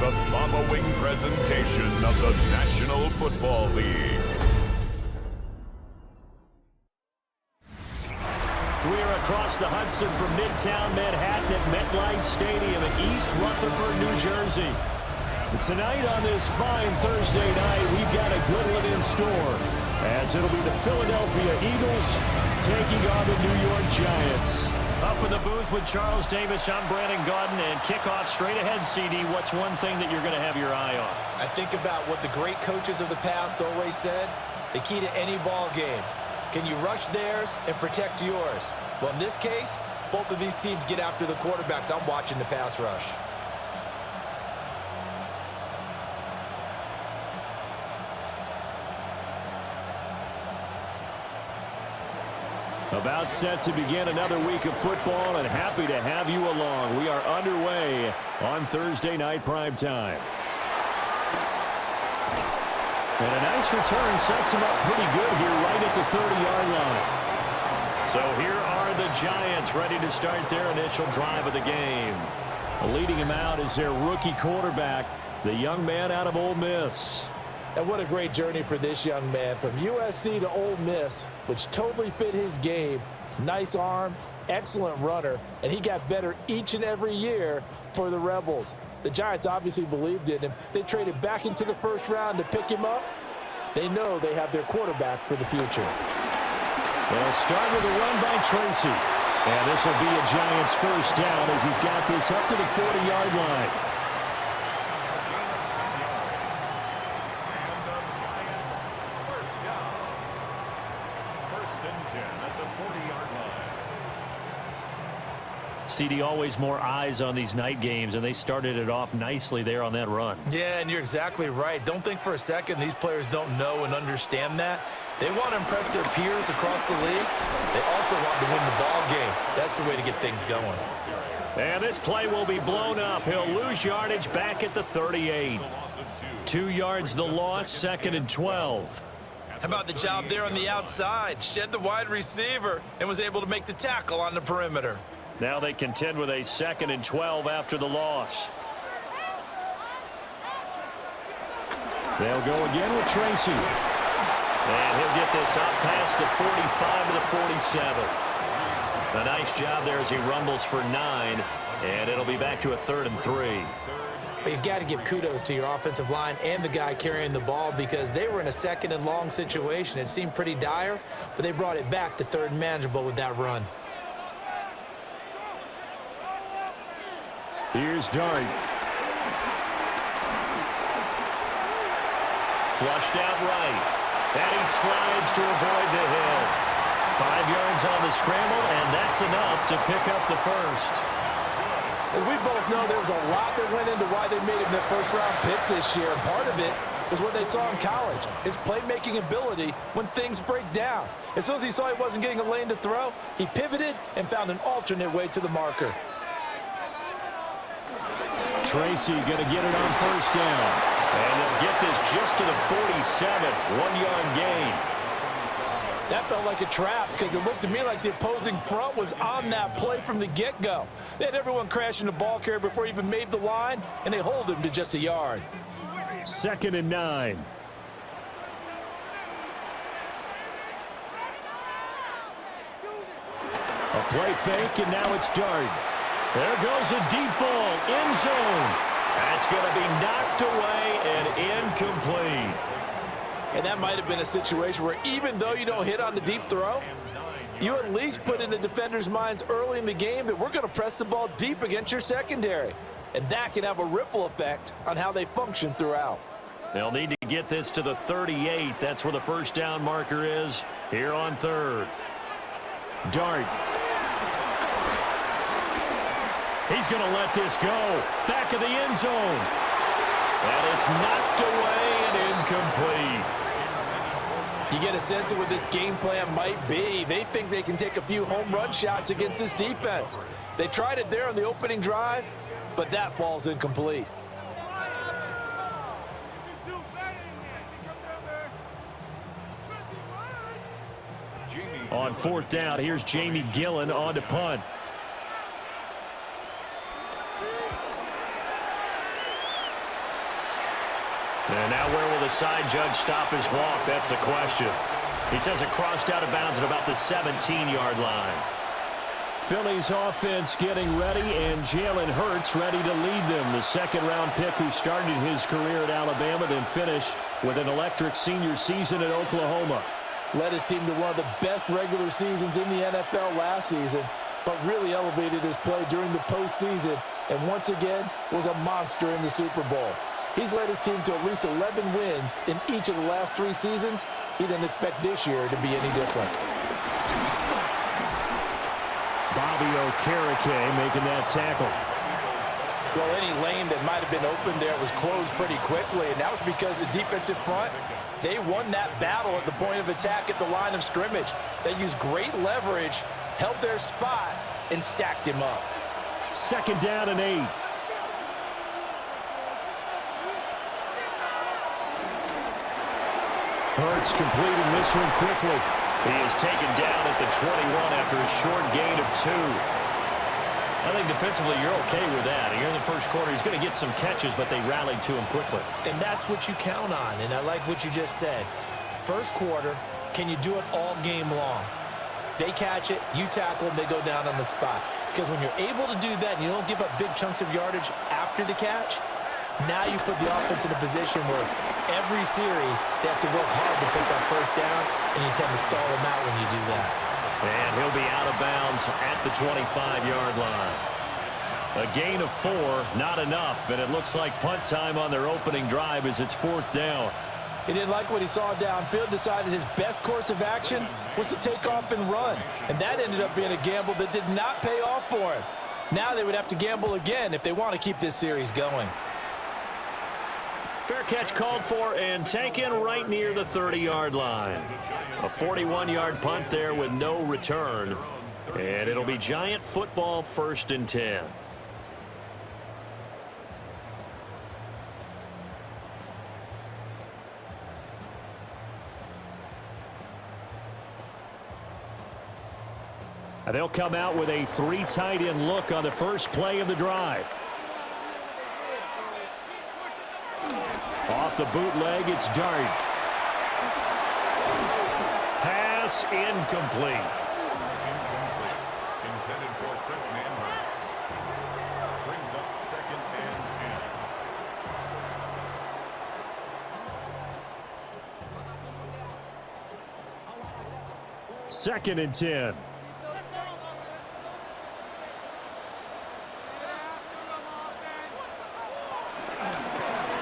the following presentation of the National Football League. We are across the Hudson from Midtown Manhattan at MetLife Stadium in East Rutherford, New Jersey. Tonight on this fine Thursday night, we've got a good one in store, as it'll be the Philadelphia Eagles taking on the New York Giants. Up in the booth with Charles Davis, I'm Brandon Gaudin, and kickoff straight ahead, CD. What's one thing that you're going to have your eye on? I think about what the great coaches of the past always said. The key to any ball game. Can you rush theirs and protect yours? Well, in this case, both of these teams get after the quarterbacks. I'm watching the pass rush. About set to begin another week of football, and happy to have you along. We are underway on Thursday night primetime. And a nice return sets him up pretty good here right at the 30-yard line. So here are the Giants ready to start their initial drive of the game. Leading him out is their rookie quarterback, the young man out of Ole Miss. And what a great journey for this young man, from USC to Ole Miss, which totally fit his game. Nice arm, excellent runner, and he got better each and every year for the Rebels. The Giants obviously believed in him. They traded back into the first round to pick him up. They know they have their quarterback for the future. They'll start with a run by Tracy. And this will be a Giants first down as he's got this up to the 40-yard line. CD, always more eyes on these night games, and they started it off nicely there on that run. Yeah, and you're exactly right. Don't think for a second these players don't know and understand that. They want to impress their peers across the league. They also want to win the ball game. That's the way to get things going. And this play will be blown up. He'll lose yardage back at the 38. 2 yards the loss, 2nd and 12. How about the job there on the outside? Shed the wide receiver and was able to make the tackle on the perimeter. Now they contend with a 2nd and 12 after the loss. They'll go again with Tracy. And he'll get this up past the 45 to the 47. A nice job there as he rumbles for 9. And it'll be back to a 3rd and 3. But you've got to give kudos to your offensive line and the guy carrying the ball, because they were in a 2nd and long situation. It seemed pretty dire, but they brought it back to 3rd and manageable with that run. Here's Dart. Flushed out right. And he slides to avoid the hit. 5 yards on the scramble, and that's enough to pick up the first. As we both know, there was a lot that went into why they made him the first-round pick this year. And part of it was what they saw in college, his playmaking ability when things break down. As soon as he saw he wasn't getting a lane to throw, he pivoted and found an alternate way to the marker. Tracy going to get it on first down. And they'll get this just to the 47. 1-yard gain. That felt like a trap, because it looked to me like the opposing front was on that play from the get-go. They had everyone crashing the ball carrier before he even made the line, and they hold him to just a yard. 2nd and 9. A play fake, and now it's Dart. There goes a deep ball, end zone. That's going to be knocked away and incomplete. And that might have been a situation where, even though you don't hit on the deep throw, you at least put in the defenders' minds early in the game that we're going to press the ball deep against your secondary. And that can have a ripple effect on how they function throughout. They'll need to get this to the 38. That's where the first down marker is here on 3rd. Dart. He's going to let this go. Back of the end zone. And it's knocked away and incomplete. You get a sense of what this game plan might be. They think they can take a few home run shots against this defense. They tried it there on the opening drive, but that falls incomplete. On 4th down, here's Jamie Gillen on to punt. And now where will the side judge stop his walk? That's the question. He says it crossed out of bounds at about the 17-yard line. Philly's offense getting ready, and Jalen Hurts ready to lead them. The second-round pick who started his career at Alabama, then finished with an electric senior season at Oklahoma. Led his team to one of the best regular seasons in the NFL last season, but really elevated his play during the postseason, and once again was a monster in the Super Bowl. He's led his team to at least 11 wins in each of the last 3 seasons. He didn't expect this year to be any different. Bobby Okereke making that tackle. Well, any lane that might have been open there was closed pretty quickly, and that was because the defensive front, they won that battle at the point of attack at the line of scrimmage. They used great leverage, held their spot, and stacked him up. Second down and 8. Hurts completing this one quickly. He is taken down at the 21 after a short gain of 2. I think defensively you're okay with that. Here in the first quarter, he's going to get some catches, but they rallied to him quickly. And that's what you count on, and I like what you just said. First quarter, can you do it all game long? They catch it, you tackle them, they go down on the spot. Because when you're able to do that and you don't give up big chunks of yardage after the catch, now you put the offense in a position where every series they have to work hard to pick up first downs, and you tend to stall them out when you do that. And he'll be out of bounds at the 25-yard line. A gain of 4, not enough, and it looks like punt time on their opening drive as it's 4th down. He didn't like what he saw downfield, decided his best course of action was to take off and run. And that ended up being a gamble that did not pay off for him. Now they would have to gamble again if they want to keep this series going. Fair catch called for and taken right near the 30-yard line. A 41-yard punt there with no return. And it'll be Giant football 1st and 10. And they'll come out with a 3 tight end look on the first play of the drive. Off the bootleg, it's Dart. Pass incomplete. Intended for Chris Manhurst. Brings up 2nd and 10. 2nd and 10.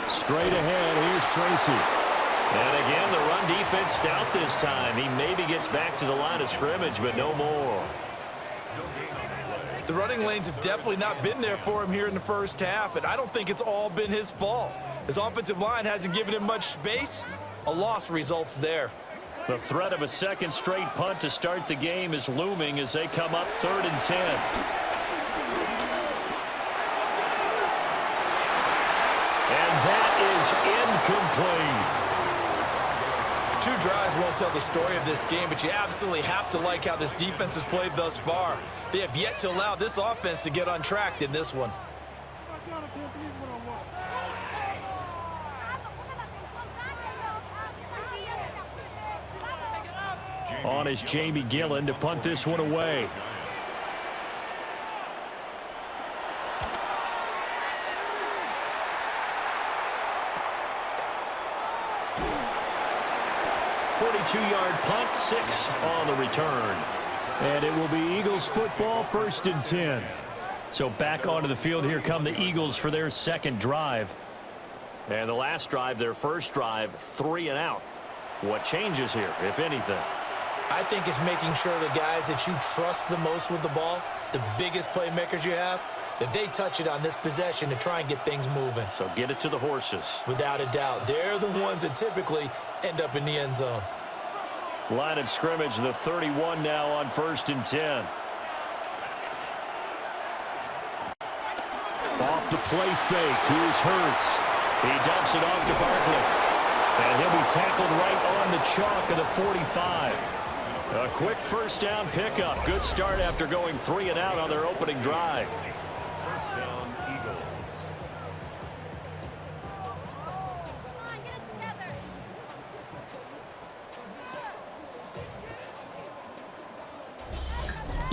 Straight ahead, here's Tracy. And again, the run defense stout this time. He maybe gets back to the line of scrimmage, but no more. The running lanes have definitely not been there for him here in the first half, and I don't think it's all been his fault. His offensive line hasn't given him much space. A loss results there. The threat of a second straight punt to start the game is looming as they come up 3rd and 10. Incomplete. 2 drives won't tell the story of this game, but you absolutely have to like how this defense has played thus far. They have yet to allow this offense to get untracked in this one. On is Jamie Gillen to punt this one away. Two-yard punt, 6 on the return. And it will be Eagles football 1st and 10. So back onto the field here come the Eagles for their second drive. And the last drive, their first drive, 3 and out. What changes here, if anything? I think it's making sure the guys that you trust the most with the ball, the biggest playmakers you have, that they touch it on this possession to try and get things moving. So get it to the horses. Without a doubt. They're the ones that typically end up in the end zone. Line of scrimmage, the 31 now on 1st and 10. Off the play fake. Here's Hurts. He dumps it off to Barkley. And he'll be tackled right on the chalk of the 45. A quick first down pickup. Good start after going 3 and out on their opening drive. First down, Eagles.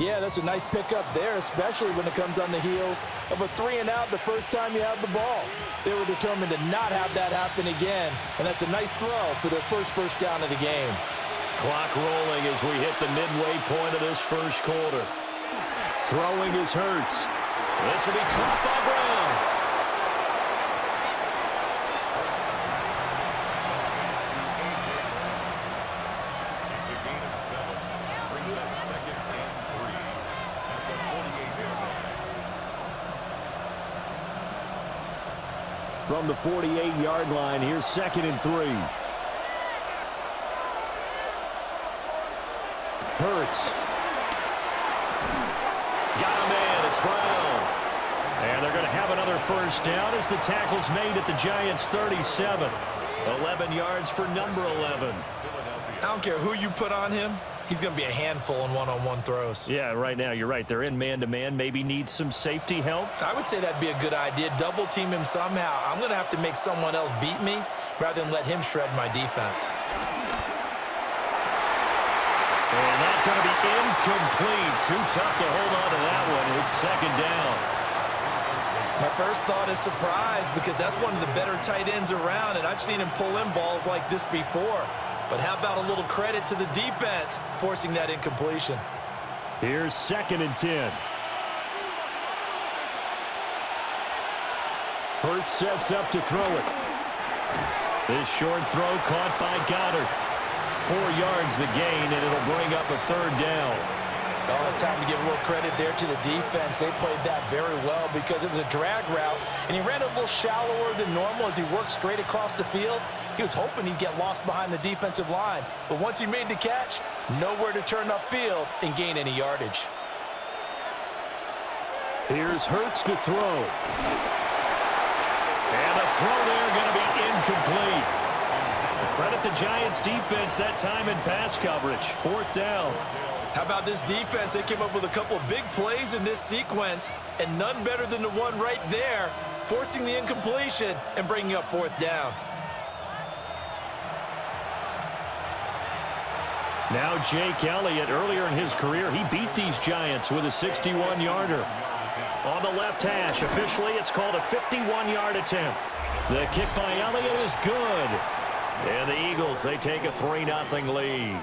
Yeah, that's a nice pickup there, especially when it comes on the heels of a 3-and-out the first time you have the ball. They were determined to not have that happen again, and that's a nice throw for their first down of the game. Clock rolling as we hit the midway point of this first quarter. Throwing is Hurts. This will be caught by Brown. It's a gain of 7. Brings up 2nd and 3 at the 48-yard line. From the 48-yard line, here's 2nd and 3. Hurts. Got a man. It's Brown. And they're going to have another first down as the tackle's made at the Giants' 37. 11 yards for number 11. I don't care who you put on him. He's going to be a handful in one-on-one throws. Yeah, right now, you're right. They're in man-to-man. Maybe need some safety help. I would say that'd be a good idea. Double team him somehow. I'm going to have to make someone else beat me rather than let him shred my defense. And that's going to be incomplete. Too tough to hold on to that one. It's 2nd down. My first thought is surprise because that's one of the better tight ends around, and I've seen him pull in balls like this before. But how about a little credit to the defense forcing that incompletion? Here's 2nd and 10. Hurts sets up to throw it. This short throw caught by Goddard. 4 yards the gain, and it'll bring up a 3rd down. Oh, it's time to give a little credit there to the defense. They played that very well because it was a drag route, and he ran a little shallower than normal as he worked straight across the field. He was hoping he'd get lost behind the defensive line, but once he made the catch, nowhere to turn upfield and gain any yardage. Here's Hurts to throw. And the throw there going to be incomplete. Credit the Giants defense that time in pass coverage. 4th down. How about this defense? They came up with a couple of big plays in this sequence, and none better than the one right there, forcing the incompletion and bringing up 4th down. Now Jake Elliott, earlier in his career, he beat these Giants with a 61-yarder. On the left hash, officially it's called a 51-yard attempt. The kick by Elliott is good. And the Eagles, they take a 3-0 lead.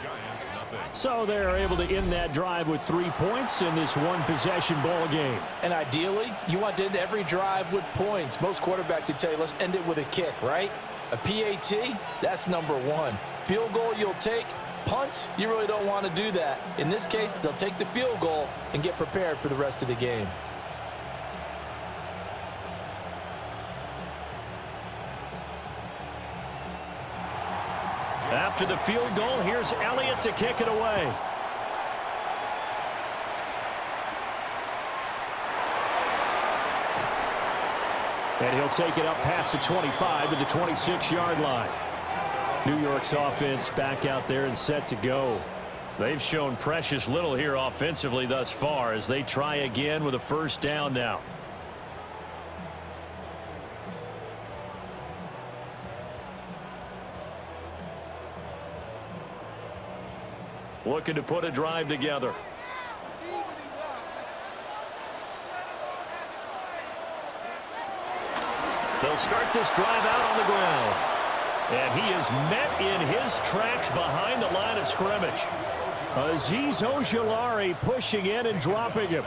So they're able to end that drive with 3 points in this one-possession ball game. And ideally, you want to end every drive with points. Most quarterbacks would tell you, let's end it with a kick, right? A PAT, that's number 1. Field goal you'll take. Punts, you really don't want to do that. In this case, they'll take the field goal and get prepared for the rest of the game. After the field goal, here's Elliott to kick it away. And he'll take it up past the 25 to the 26-yard line. New York's offense back out there and set to go. They've shown precious little here offensively thus far as they try again with a 1st down now. Looking to put a drive together. They'll start this drive out on the ground. And he is met in his tracks behind the line of scrimmage. Azeez Ojulari pushing in and dropping him.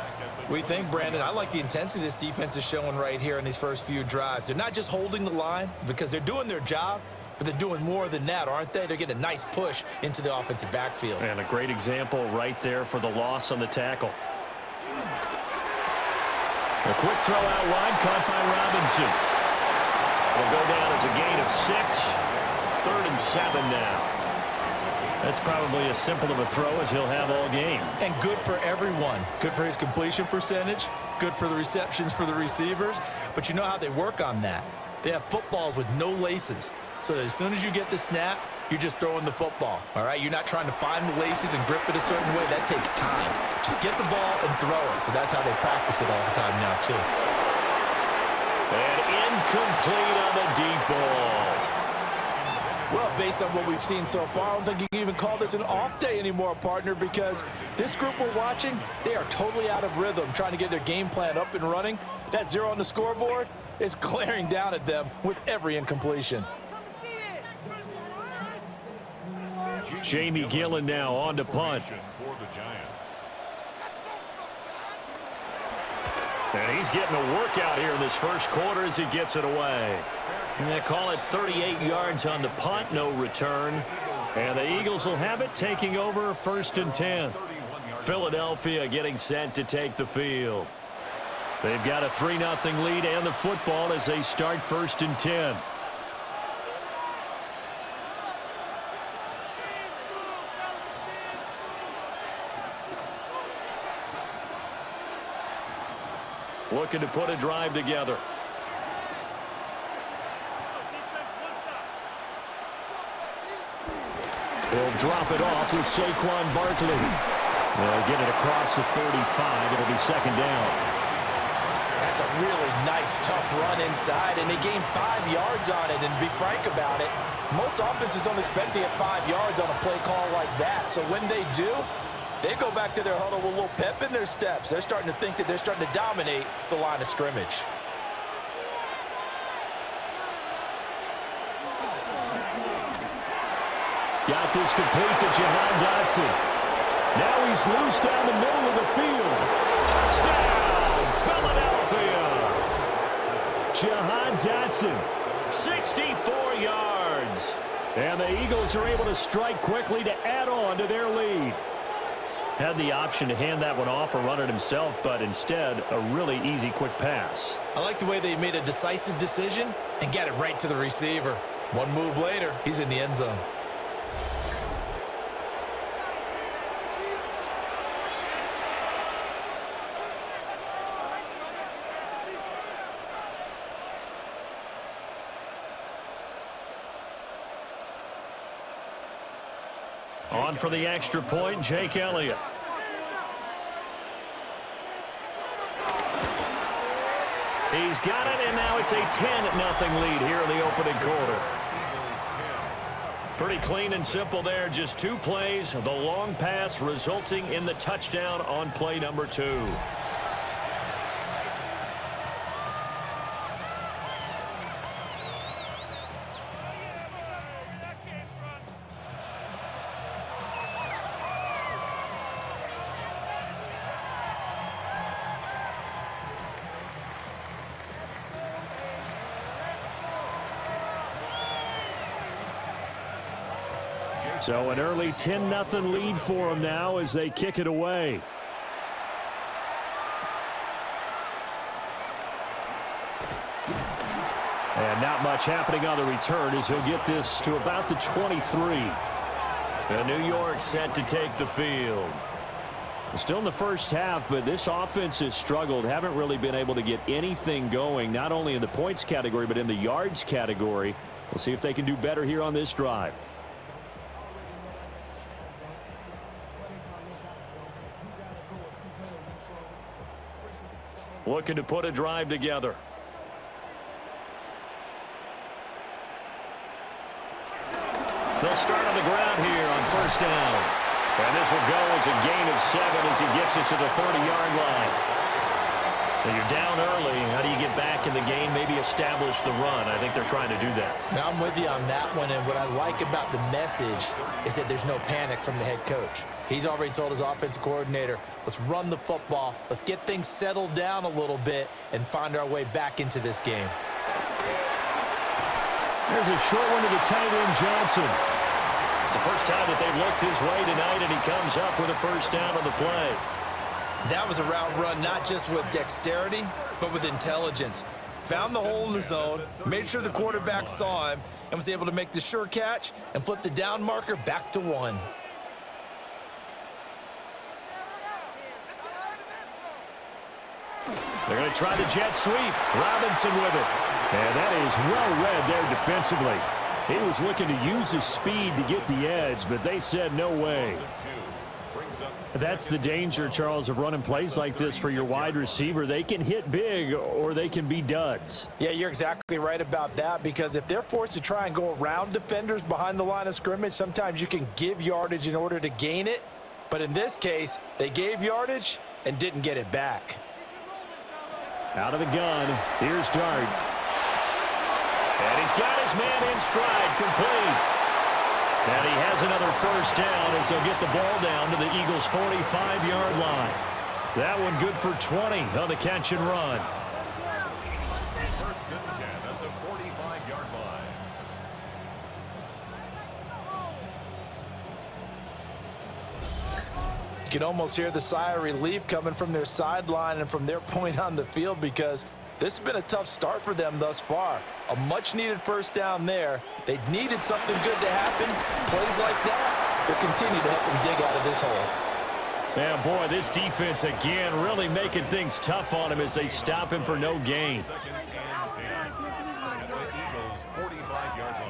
We think, Brandon, I like the intensity this defense is showing right here in these first few drives. They're not just holding the line because they're doing their job, but they're doing more than that, aren't they? They're getting a nice push into the offensive backfield. And a great example right there for the loss on the tackle. A quick throw out wide, caught by Robinson. Will go down as a gain of 6. 3rd and 7 now. That's probably as simple of a throw as he'll have all game. And good for everyone. Good for his completion percentage. Good for the receptions for the receivers. But you know how they work on that. They have footballs with no laces. So that as soon as you get the snap, you're just throwing the football. All right? You're not trying to find the laces and grip it a certain way. That takes time. Just get the ball and throw it. So that's how they practice it all the time now, too. And incomplete on the deep ball. Well, based on what we've seen so far, I don't think you can even call this an off day anymore, partner, because this group we're watching, they are totally out of rhythm, trying to get their game plan up and running. That 0 on the scoreboard is glaring down at them with every incompletion. Jamie Gillen now on to punt. For the Giants. And he's getting a workout here in this first quarter as he gets it away. And they call it 38 yards on the punt, no return. And the Eagles will have it, taking over 1st and 10. Philadelphia getting set to take the field. They've got a 3-0 lead and the football as they start 1st and 10. Looking to put a drive together. They'll drop it off with Saquon Barkley. They'll get it across the 35. It'll be 2nd down. That's a really nice, tough run inside, and they gained 5 yards on it. And to be frank about it, most offenses don't expect to get 5 yards on a play call like that. So when they do, they go back to their huddle with a little pep in their steps. They're starting to think that they're starting to dominate the line of scrimmage. Got this complete to Jahan Dotson. Now he's loose down the middle of the field. Touchdown, Philadelphia. Jahan Dotson, 64 yards. And the Eagles are able to strike quickly to add on to their lead. Had the option to hand that one off or run it himself, but instead, a really easy, quick pass. I like the way they made a decisive decision and got it right to the receiver. One move later, he's in the end zone. On for the extra point, Jake Elliott. He's got it, and now it's a 10-0 lead here in the opening quarter. Pretty clean and simple there. Just 2 plays. The long pass resulting in the touchdown on play number 2. So an early 10-0 lead for them now as they kick it away. And not much happening on the return as he'll get this to about the 23. And New York set to take the field. Still in the first half, but this offense has struggled. Haven't really been able to get anything going, not only in the points category, but in the yards category. We'll see if they can do better here on this drive. Looking to put a drive together. They'll start on the ground here on 1st down. And this will go as a gain of 7 as he gets it to the 30-yard line. Now you're down early. How do you get back in the game? Maybe establish the run. I think they're trying to do that. Now I'm with you on that one, and what I like about the message is that there's no panic from the head coach. He's already told his offensive coordinator, let's run the football, let's get things settled down a little bit and find our way back into this game. There's a short one to the tight end, Johnson. It's the first time that they've looked his way tonight, and he comes up with a 1st down on the play. That was a route run not just with dexterity, but with intelligence. Found the hole in the zone, made sure the quarterback saw him, and was able to make the sure catch and flip the down marker back to 1. They're going to try the jet sweep. Robinson with it. And that is well read there defensively. He was looking to use his speed to get the edge, but they said no way. brings up That's the danger, Charles, of running plays like this for your wide receiver. They can hit big or they can be duds. Yeah, you're exactly right about that, because if they're forced to try and go around defenders behind the line of scrimmage, sometimes you can give yardage in order to gain it. But in this case, they gave yardage and didn't get it back. Out of the gun, here's Dart. And he's got his man in stride, complete. And he has another first down as they'll get the ball down to the Eagles' 45-yard line. That one good for 20 on the catch and run. first and 10 at the 45-yard line. You can almost hear the sigh of relief coming from their sideline and from their point on the field, because this has been a tough start for them thus far. A much-needed first down there. They needed something good to happen. Plays like that will continue to help them dig out of this hole. Man, boy, this defense again really making things tough on him as they stop him for no gain. Second and 10 at the Eagles' 45-yard line.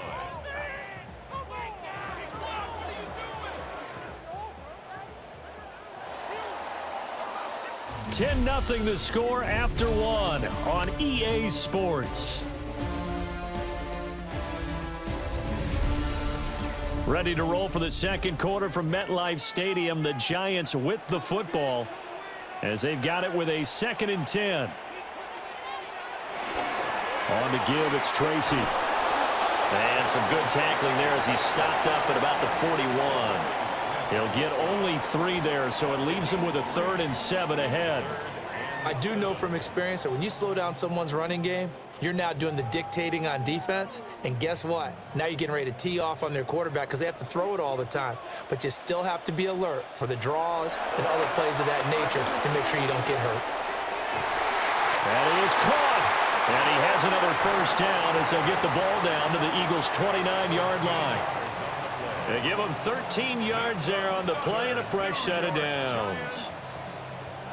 10-0 the score after one on EA Sports. Ready to roll for the second quarter from MetLife Stadium. The Giants with the football as they've got it with a 2nd and 10. On to give, it's Tracy. And some good tackling there as he stopped up at about the 41. He'll get only 3 there, so it leaves him with a 3rd and 7 ahead. I do know from experience that when you slow down someone's running game, you're now doing the dictating on defense. And guess what? Now you're getting ready to tee off on their quarterback because they have to throw it all the time. But you still have to be alert for the draws and other plays of that nature to make sure you don't get hurt. And he is caught. And he has another first down as they'll get the ball down to the Eagles' 29-yard line. They give him 13 yards there on the play and a fresh set of downs.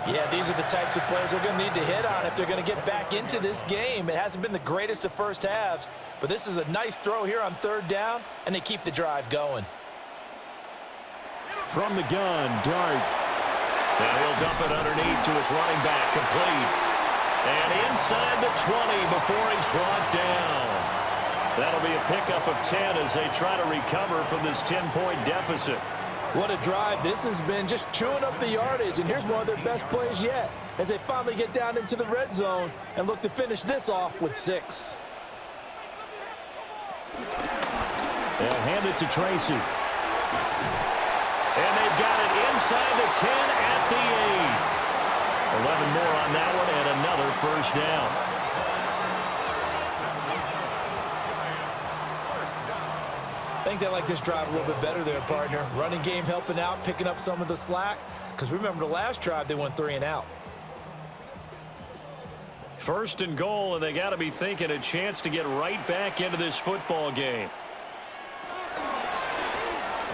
Yeah, these are the types of plays they're going to need to hit on if they're going to get back into this game. It hasn't been the greatest of first halves, but this is a nice throw here on 3rd down, and they keep the drive going. From the gun, Dart. And he'll dump it underneath to his running back, complete. And inside the 20 before he's brought down. That'll be a pickup of 10 as they try to recover from this 10-point deficit. What a drive this has been, just chewing up the yardage. And here's one of their best plays yet as they finally get down into the red zone and look to finish this off with 6. And hand it to Tracy. And they've got it inside the 10 at the 8. 11 more on that one and another first down. I think they like this drive a little bit better there, partner. Running game helping out, picking up some of the slack. Because remember, the last drive, they went 3 and out. First and goal, and they got to be thinking a chance to get right back into this football game.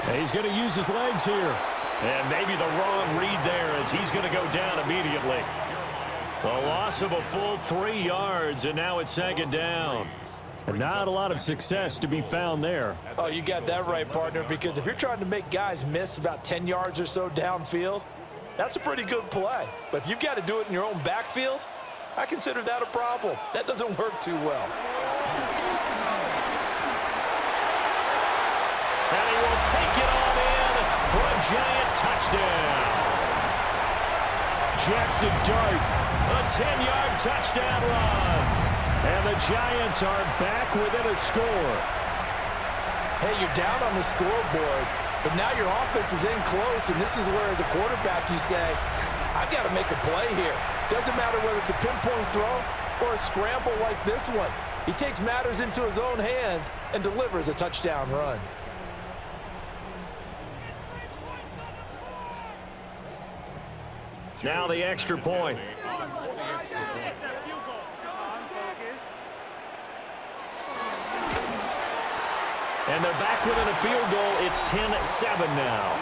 And he's going to use his legs here. And maybe the wrong read there as he's going to go down immediately. The loss of a full 3 yards, and now it's 2nd down. And not a lot of success to be found there. Oh, you got that right, partner, because if you're trying to make guys miss about 10 yards or so downfield, that's a pretty good play. But if you've got to do it in your own backfield, I consider that a problem. That doesn't work too well. And he will take it on in for a Giant touchdown. Jackson Dart, a 10-yard touchdown run. And the Giants are back within a score. Hey, you're down on the scoreboard, but now your offense is in close, and this is where, as a quarterback, you say, I've got to make a play here. Doesn't matter whether it's a pinpoint throw or a scramble like this one. He takes matters into his own hands and delivers a touchdown run. Now the extra point. And they're back within a field goal. It's 10-7 now.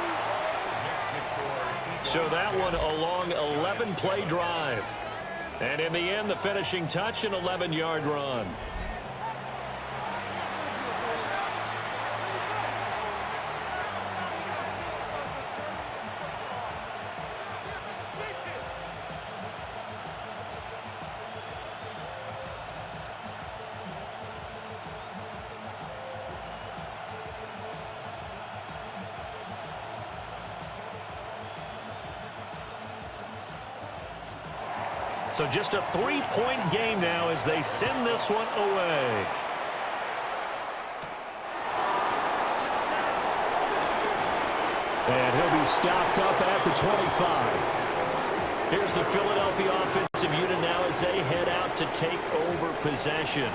So that one a long 11-play drive. And in the end, the finishing touch, an 11-yard run. So just a 3-point game now as they send this one away. And he'll be stopped up at the 25. Here's the Philadelphia offensive unit now as they head out to take over possession.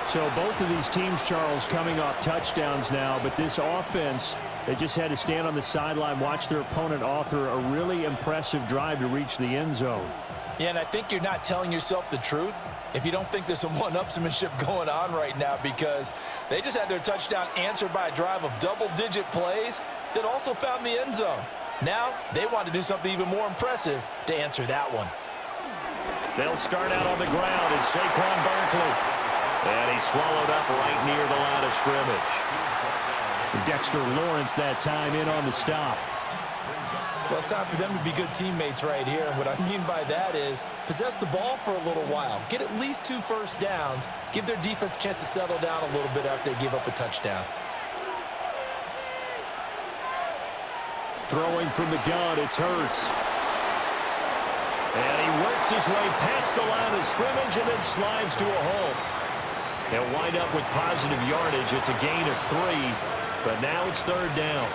So both of these teams, Charles, coming off touchdowns now, but this offense, they just had to stand on the sideline, watch their opponent author a really impressive drive to reach the end zone. Yeah, and I think you're not telling yourself the truth if you don't think there's some one-upsmanship going on right now, because they just had their touchdown answered by a drive of double-digit plays that also found the end zone. Now they want to do something even more impressive to answer that one. They'll start out on the ground. It's Saquon Barkley. And he's swallowed up right near the line of scrimmage. Dexter Lawrence that time in on the stop. Well, it's time for them to be good teammates right here. And what I mean by that is possess the ball for a little while. Get at least 2 first downs. Give their defense a chance to settle down a little bit after they give up a touchdown. Throwing from the gun, it's Hurts. And he works his way past the line of scrimmage and then slides to a halt. They'll wind up with positive yardage. It's a gain of 3, but now it's 3rd down.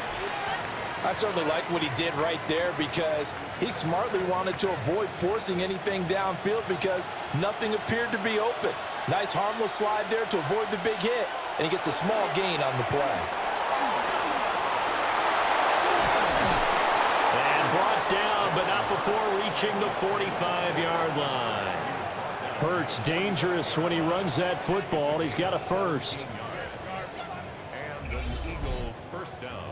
I certainly like what he did right there, because he smartly wanted to avoid forcing anything downfield because nothing appeared to be open. Nice harmless slide there to avoid the big hit, and he gets a small gain on the play. And brought down, but not before reaching the 45-yard line. Hurts dangerous when he runs that football. He's got a first. And an Eagle first down.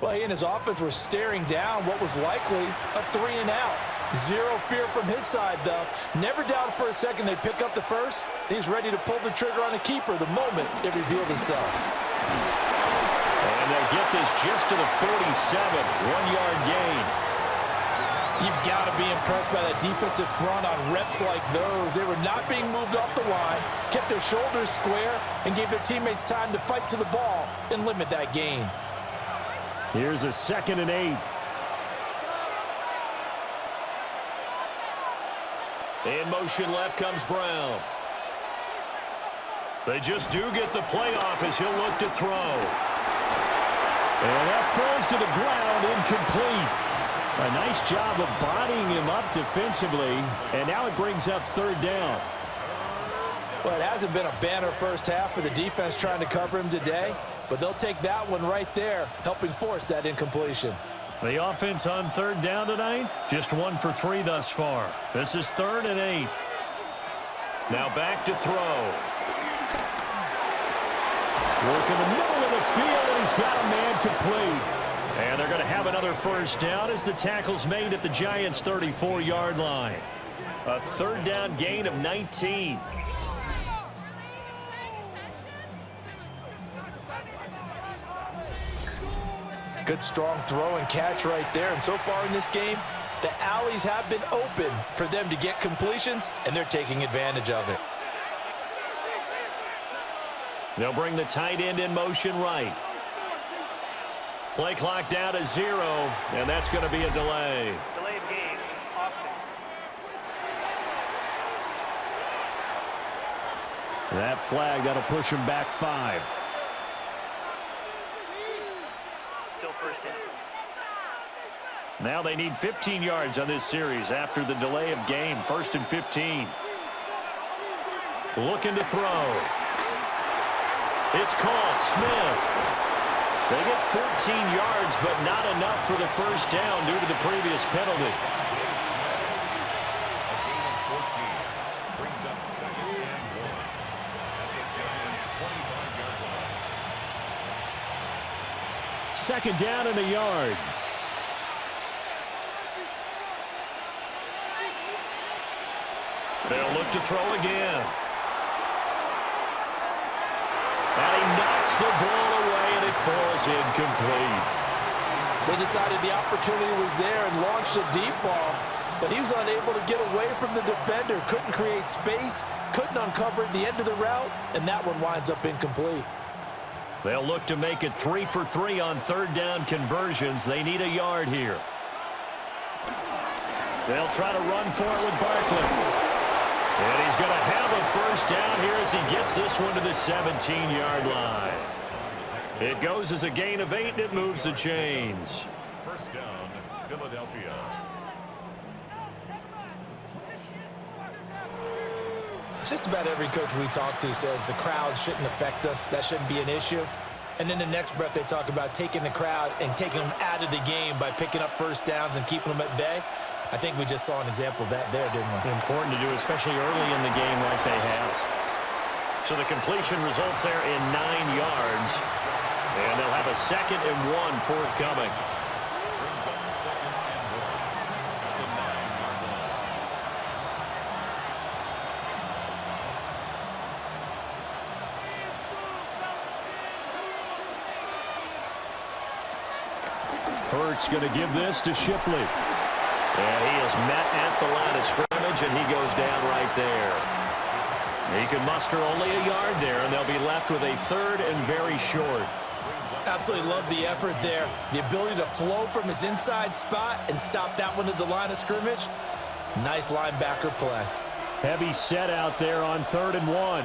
Well, he and his offense were staring down what was likely a 3-and-out. Zero fear from his side, though. Never doubted for a second they'd pick up the first. He's ready to pull the trigger on a keeper the moment it revealed itself. And they'll get this just to the 47, 1-yard gain. You've got to be impressed by that defensive front on reps like those. They were not being moved off the line, kept their shoulders square, and gave their teammates time to fight to the ball and limit that gain. Here's a 2nd and 8. In motion left comes Brown. They just do get the playoff as he'll look to throw. And that falls to the ground, incomplete. A nice job of bodying him up defensively, and now it brings up 3rd down. Well, it hasn't been a banner first half for the defense trying to cover him today, but they'll take that one right there, helping force that incompletion. The offense on 3rd down tonight, just 1 for 3 thus far. This is 3rd and 8. Now back to throw. Work in the middle of the field, and he's got a man complete. And they're going to have another first down as the tackle's made at the Giants' 34-yard line. A 3rd down gain of 19. Good strong throw and catch right there. And so far in this game, the alleys have been open for them to get completions, and they're taking advantage of it. They'll bring the tight end in motion right. Play clock down to 0, and that's going to be a delay. Delay of game, offense. That flag, that'll push him back 5. Still first down. Now they need 15 yards on this series after the delay of game. 1st and 15. Looking to throw. It's caught. Smith. They get 14 yards, but not enough for the first down due to the previous penalty. A gain of 14 brings up 2nd and 1 at the Giants' 25-yard line. 2nd down and a yard. They'll look to throw again. And he knocks the ball away, and it falls incomplete. They decided the opportunity was there and launched a deep ball. but he was unable to get away from the defender. Couldn't create space, couldn't uncover the end of the route, and that one winds up incomplete. They'll look to make it 3 for 3 on third down conversions. They need a yard here. They'll try to run for it with Barkley. And he's going to have a first down here as he gets this one to the 17-yard line. It goes as a gain of 8, and it moves the chains. First down, Philadelphia. Just about every coach we talk to says the crowd shouldn't affect us. That shouldn't be an issue. And in the next breath, they talk about taking the crowd and taking them out of the game by picking up first downs and keeping them at bay. I think we just saw an example of that there, didn't we? Important to do, especially early in the game like they have. So the completion results there in 9 yards. And they'll have a 2nd and 1 forthcoming. Brings up 2nd and 1 at the 9-yard line. Hurts going to give this to Shipley. And he is met at the line of scrimmage, and he goes down right there. He can muster only a yard there, and they'll be left with a 3rd and very short. Absolutely love the effort there. The ability to flow from his inside spot and stop that one at the line of scrimmage. Nice linebacker play. Heavy set out there on 3rd and 1.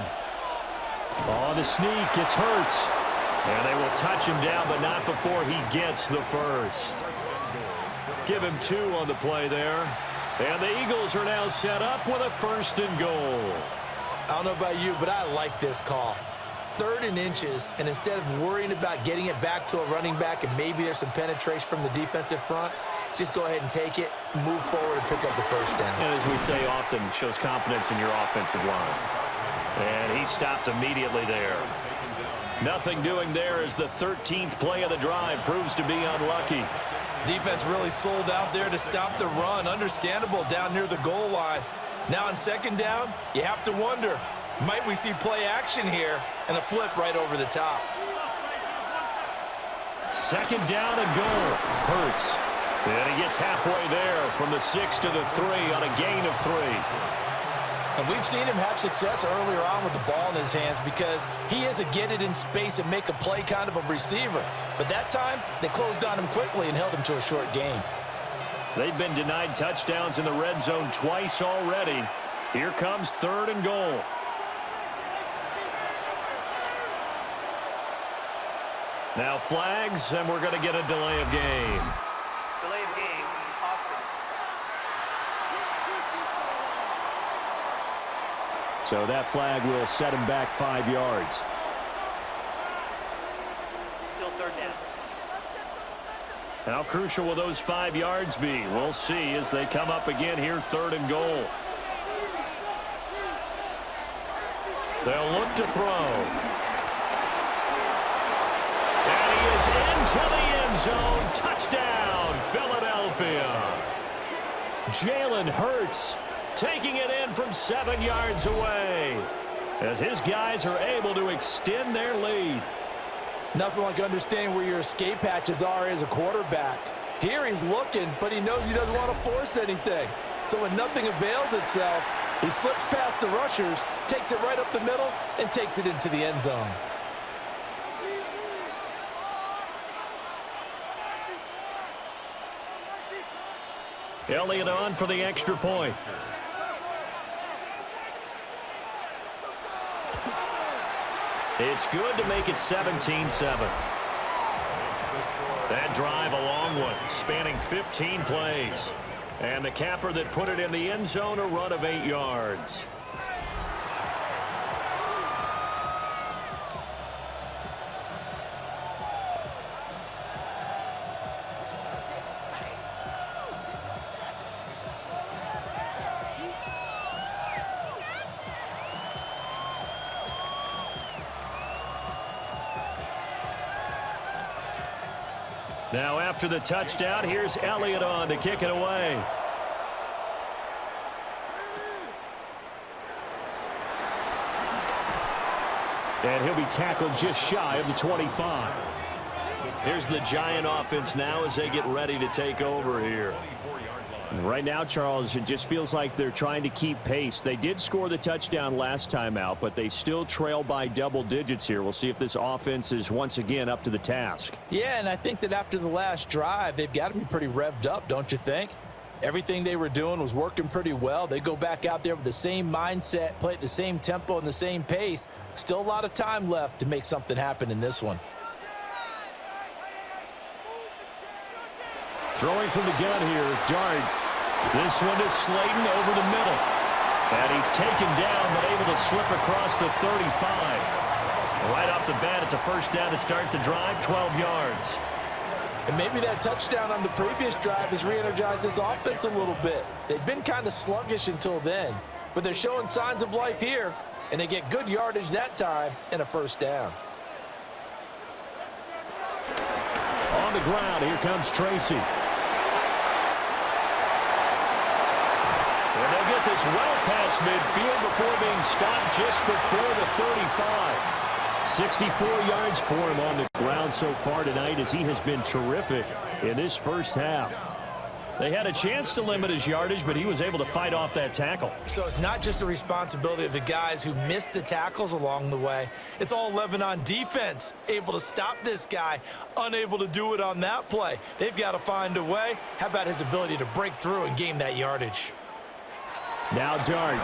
On the sneak, it's Hurts. And they will touch him down, but not before he gets the first. Give him 2 on the play there. And the Eagles are now set up with a 1st and goal. I don't know about you, but I like this call. 3rd and inches, and instead of worrying about getting it back to a running back and maybe there's some penetration from the defensive front, just go ahead and take it, move forward, and pick up the first down. And as we say often, shows confidence in your offensive line. And he stopped immediately there. Nothing doing there as the 13th play of the drive proves to be unlucky. Defense really sold out there to stop the run. Understandable down near the goal line. Now on 2nd down, you have to wonder, might we see play action here and a flip right over the top? 2nd down and goal. Hurts. And he gets halfway there from the 6 to the 3 on a gain of 3. And we've seen him have success earlier on with the ball in his hands because he is a get it in space and make a play kind of a receiver. But that time, they closed on him quickly and held him to a short gain. They've been denied touchdowns in the red zone twice already. Here comes 3rd and goal. Now flags, and we're going to get a delay of game. Delay of game, offense. So that flag will set him back 5 yards. Still 3rd down. How crucial will those 5 yards be? We'll see as they come up again here, 3rd and goal. They'll look to throw. And he is into the end zone. Touchdown, Philadelphia. Jalen Hurts taking it in from 7 yards away as his guys are able to extend their lead. Nothing like understanding where your escape hatches are as a quarterback. Here he's looking, but he knows he doesn't want to force anything. So when nothing avails itself, he slips past the rushers, takes it right up the middle, and takes it into the end zone. Elliott on for the extra point. It's good to make it 17-7. That drive a long one, spanning 15 plays. And the capper that put it in the end zone, a run of 8 yards. Now after the touchdown, here's Elliott on to kick it away. And he'll be tackled just shy of the 25. Here's the Giant offense now as they get ready to take over here. Right now, Charles, it just feels like they're trying to keep pace. They did score the touchdown last time out, but they still trail by double digits here. We'll see if this offense is once again up to the task. Yeah, and I think that after the last drive, they've got to be pretty revved up, don't you think? Everything they were doing was working pretty well. They go back out there with the same mindset, play at the same tempo and the same pace. Still a lot of time left to make something happen in this one. Throwing from the gun here, Dart. This one is Slayton over the middle. And he's taken down, but able to slip across the 35. Right off the bat, it's a first down to start the drive, 12 yards. And maybe that touchdown on the previous drive has re-energized this offense a little bit. They've been kind of sluggish until then, but they're showing signs of life here, and they get good yardage that time and a first down. On the ground, here comes Tracy. And they'll get this well past midfield before being stopped just before the 35. 64 yards for him on the ground so far tonight as he has been terrific in this first half. They had a chance to limit his yardage, but he was able to fight off that tackle. So it's not just the responsibility of the guys who missed the tackles along the way. It's all 11 on defense, able to stop this guy, unable to do it on that play. They've got to find a way. How about his ability to break through and gain that yardage? Now Dart.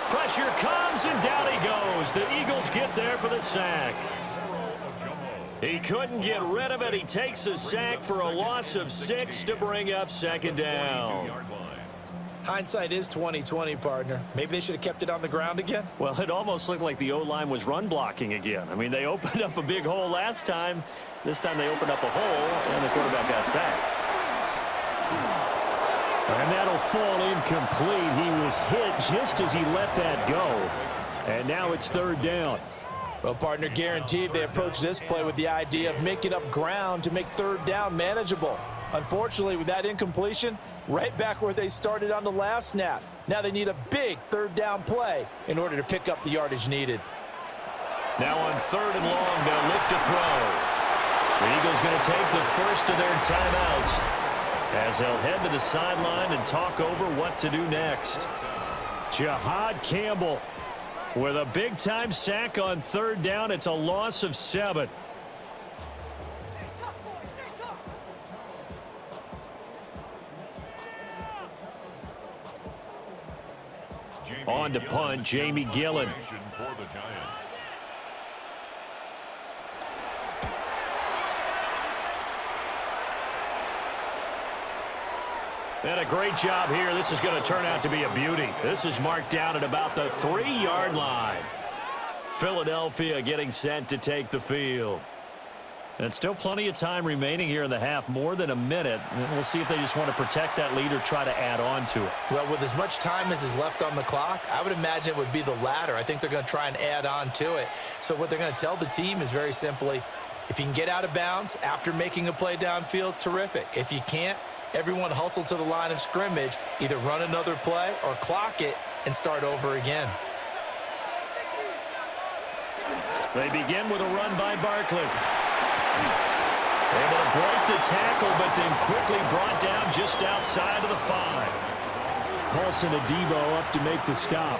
Pressure comes, and down he goes. The Eagles get there for the sack. He couldn't get rid of it. He takes a sack for a loss of 6 to bring up second down. Hindsight is 20/20, partner. Maybe they should have kept it on the ground again. Well, it almost looked like the O-line was run blocking again. I mean, they opened up a big hole last time. This time they opened up a hole, and the quarterback got sacked. And that'll fall incomplete. He was hit just as he let that go. And now it's third down. Well, partner, guaranteed they approach this play with the idea of making up ground to make third down manageable. Unfortunately, with that incompletion, right back where they started on the last snap. Now they need a big third down play in order to pick up the yardage needed. Now on third and long, they'll look to throw. The Eagles going to take the first of their timeouts as they'll head to the sideline and talk over what to do next. Jahad Campbell with a big-time sack on third down. It's a loss of 7. On to punt, Jamie Gillen. And a great job here. This is going to turn out to be a beauty. This is marked down at about the 3-yard line. Philadelphia getting set to take the field. And still plenty of time remaining here in the half, more than a minute. And we'll see if they just want to protect that lead or try to add on to it. Well, with as much time as is left on the clock, I would imagine it would be the latter. I think they're going to try and add on to it. So what they're going to tell the team is very simply, if you can get out of bounds after making a play downfield, terrific. If you can't, everyone hustle to the line of scrimmage, either run another play or clock it and start over again. They begin with a run by Barkley. Able to break the tackle, but then quickly brought down just outside of the 5. Paulson Adebo up to make the stop.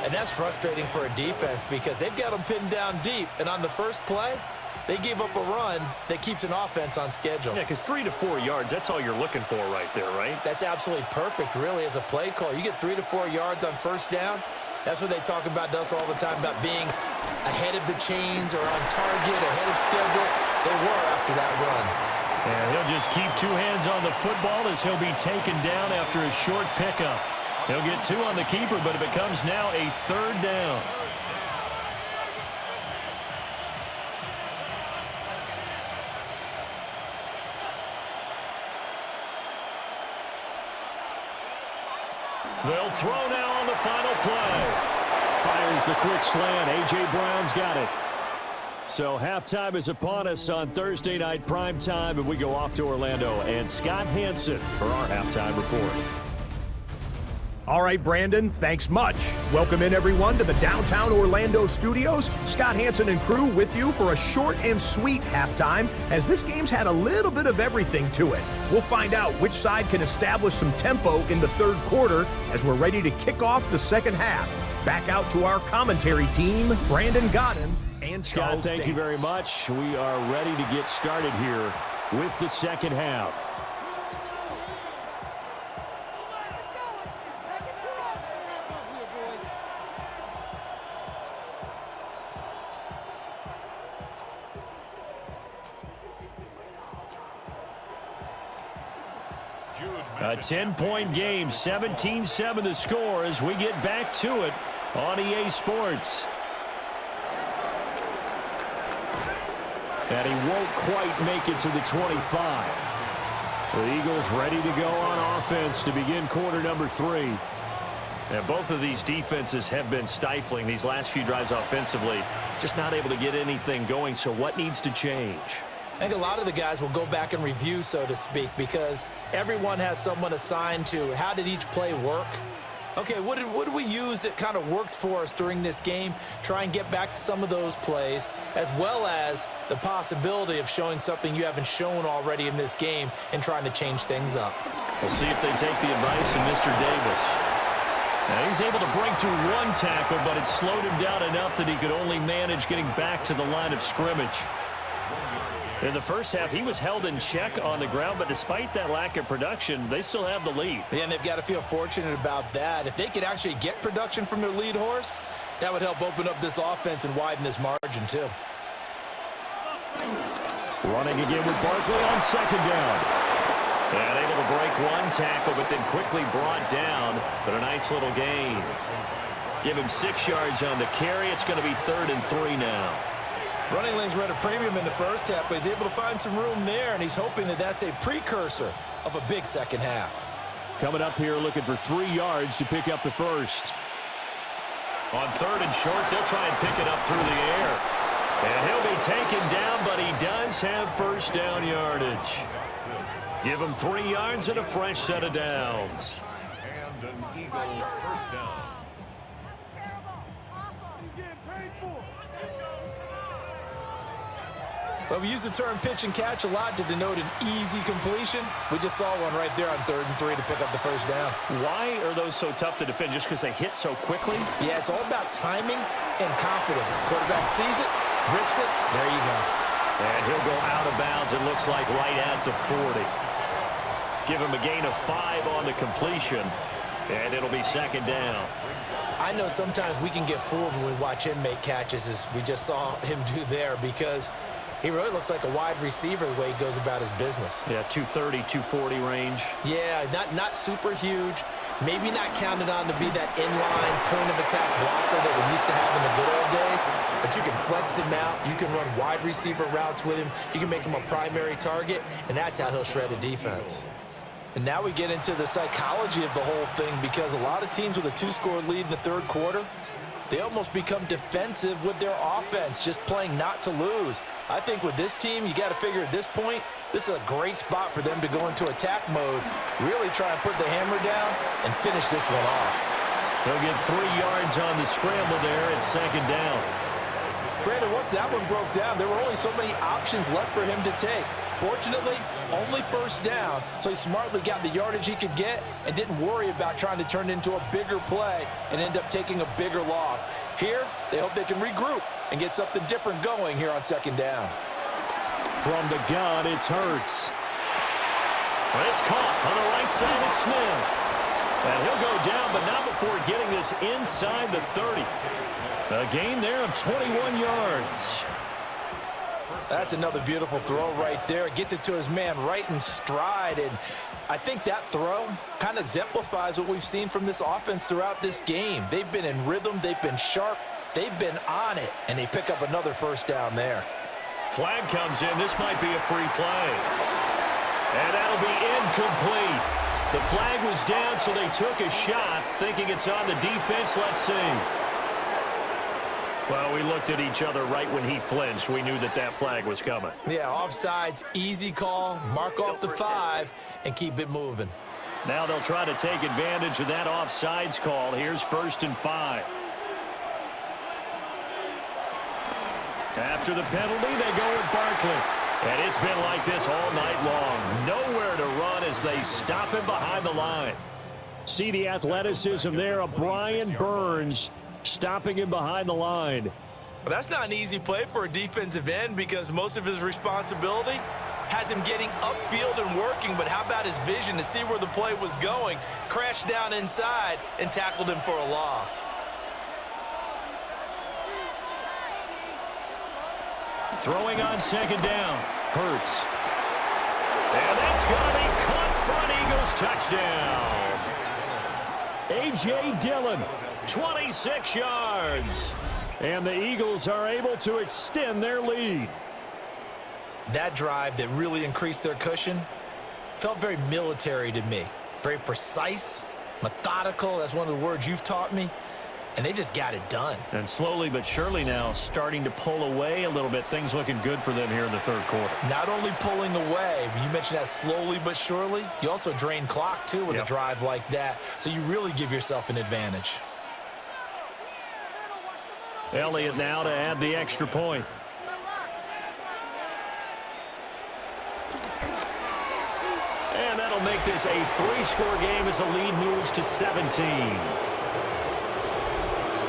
And that's frustrating for a defense because they've got them pinned down deep, and on the first play, they gave up a run that keeps an offense on schedule. Yeah, because 3 to 4 yards, that's all you're looking for right there, right? That's absolutely perfect, really, as a play call. You get 3 to 4 yards on first down. That's what they talk about us all the time, about being ahead of the chains or on target, ahead of schedule. They were after that run. And he'll just keep 2 hands on the football as he'll be taken down after a short pickup. He'll get 2 on the keeper, but it becomes now a third down. They'll throw now on the final play. Fires the quick slant. A.J. Brown's got it. So halftime is upon us on Thursday night prime time, and we go off to Orlando. And Scott Hansen for our halftime report. All right, Brandon, thanks much. Welcome in, everyone, to the downtown Orlando studios. Scott Hansen and crew with you for a short and sweet halftime, as this game's had a little bit of everything to it. We'll find out which side can establish some tempo in the third quarter as we're ready to kick off the second half. Back out to our commentary team, Brandon Godden and Charles Scott, thank you Davis. very much. We are ready to get started here with the second half. A 10-point game, 17-7 the score as we get back to it on EA Sports. And he won't quite make it to the 25. The Eagles ready to go on offense to begin quarter number 3. And both of these defenses have been stifling these last few drives offensively. Just not able to get anything going, so what needs to change? I think a lot of the guys will go back and review, so to speak, because everyone has someone assigned to how did each play work. Okay, what did we use that kind of worked for us during this game? Try and get back to some of those plays, as well as the possibility of showing something you haven't shown already in this game and trying to change things up. We'll see if they take the advice of Mr. Davis. Now he's able to break through one tackle, but it slowed him down enough that he could only manage getting back to the line of scrimmage. In the first half, he was held in check on the ground, but despite that lack of production, they still have the lead. Yeah, and they've got to feel fortunate about that. If they could actually get production from their lead horse, that would help open up this offense and widen this margin too. Running again with Barkley on second down. And able to break one tackle, but then quickly brought down, but a nice little gain. Give him 6 yards on the carry. It's going to be 3rd and 3 now. Running lanes were at a premium in the first half, but he's able to find some room there, and he's hoping that that's a precursor of a big second half. Coming up here looking for 3 yards to pick up the first. On 3rd and short, they'll try and pick it up through the air. And he'll be taken down, but he does have first down yardage. Give him 3 yards and a fresh set of downs. And an Eagle first down. Well, we use the term pitch and catch a lot to denote an easy completion. We just saw one right there on 3rd and 3 to pick up the first down. Why are those so tough to defend? Just because they hit so quickly? Yeah, it's all about timing and confidence. Quarterback sees it, rips it, there you go. And he'll go out of bounds, it looks like, right at the 40. Give him a gain of 5 on the completion, and it'll be 2nd down. I know sometimes we can get fooled when we watch him make catches, as we just saw him do there, because he really looks like a wide receiver the way he goes about his business. Yeah, 230, 240 range. Yeah, not super huge. Maybe not counted on to be that inline point-of-attack blocker that we used to have in the good old days. But you can flex him out. You can run wide receiver routes with him. You can make him a primary target, and that's how he'll shred a defense. And now we get into the psychology of the whole thing, because a lot of teams with a 2-score lead in the third quarter, they almost become defensive with their offense, just playing not to lose. I think with this team, you got to figure at this point, this is a great spot for them to go into attack mode, really try and put the hammer down and finish this one off. They'll get 3 yards on the scramble there at 2nd down. Brandon, once that one broke down, there were only so many options left for him to take. Fortunately, only first down, so he smartly got the yardage he could get and didn't worry about trying to turn it into a bigger play and end up taking a bigger loss. Here, they hope they can regroup and get something different going here on 2nd down. From the gun, it's Hurts. But it's caught on the right side of Smith. And he'll go down, but not before getting this inside the 30. A gain there of 21 yards. That's another beautiful throw right there. Gets it to his man right in stride. And I think that throw kind of exemplifies what we've seen from this offense throughout this game. They've been in rhythm. They've been sharp. They've been on it. And they pick up another first down there. Flag comes in. This might be a free play. And that'll be incomplete. The flag was down, so they took a shot, thinking it's on the defense. Let's see. Well, we looked at each other right when he flinched. We knew that that flag was coming. Yeah, offsides, easy call, mark off the 5, and keep it moving. Now they'll try to take advantage of that offsides call. Here's 1st and 5. After the penalty, they go with Barkley. And it's been like this all night long. Nowhere to run as they stop him behind the line. See the athleticism there of Brian Burns stopping him behind the line. Well, that's not an easy play for a defensive end because most of his responsibility has him getting upfield and working, but how about his vision to see where the play was going, crashed down inside, and tackled him for a loss. Throwing on 2nd down. Hurts. And that's going to be caught for an Eagles touchdown. A.J. Dillon. 26 yards. And the Eagles are able to extend their lead. That drive that really increased their cushion felt very military to me. Very precise, methodical. That's one of the words you've taught me. And they just got it done. And slowly but surely now starting to pull away a little bit. Things looking good for them here in the 3rd quarter. Not only pulling away, but you mentioned that slowly but surely. You also drain clock, too, with a drive like that. So you really give yourself an advantage. Elliott now to add the extra point. And that'll make this a 3-score game as the lead moves to 17.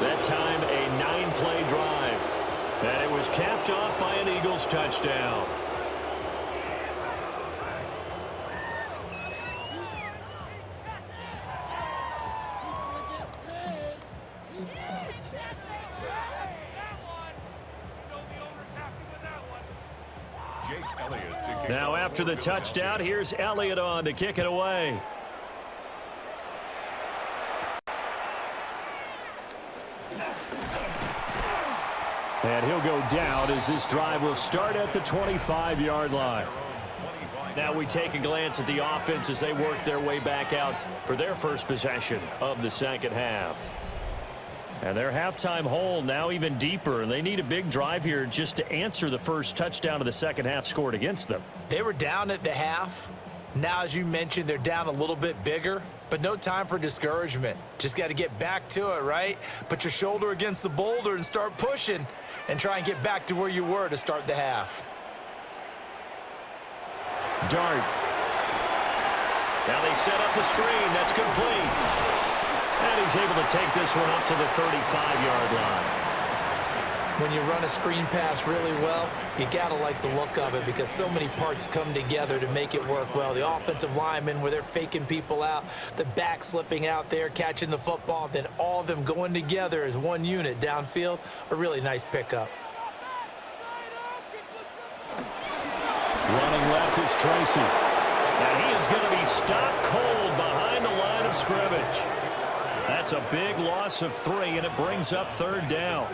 That time a 9-play drive. And it was capped off by an Eagles touchdown. Now after the touchdown, here's Elliott on to kick it away. And he'll go down as this drive will start at the 25-yard line. Now we take a glance at the offense as they work their way back out for their first possession of the 2nd half. And their halftime hole now even deeper. They need a big drive here just to answer the first touchdown of the 2nd half scored against them. They were down at the half. Now, as you mentioned, they're down a little bit bigger, but no time for discouragement. Just got to get back to it, right? Put your shoulder against the boulder and start pushing and try and get back to where you were to start the half. Dart. Now they set up the screen. That's complete. And he's able to take this one up to the 35-yard line. When you run a screen pass really well, you got to like the look of it because so many parts come together to make it work well. The offensive linemen, where they're faking people out, the back slipping out there, catching the football, then all of them going together as one unit downfield, a really nice pickup. Running left is Tracy. And he is going to be stopped cold behind the line of scrimmage. That's a big loss of 3, and it brings up 3rd down.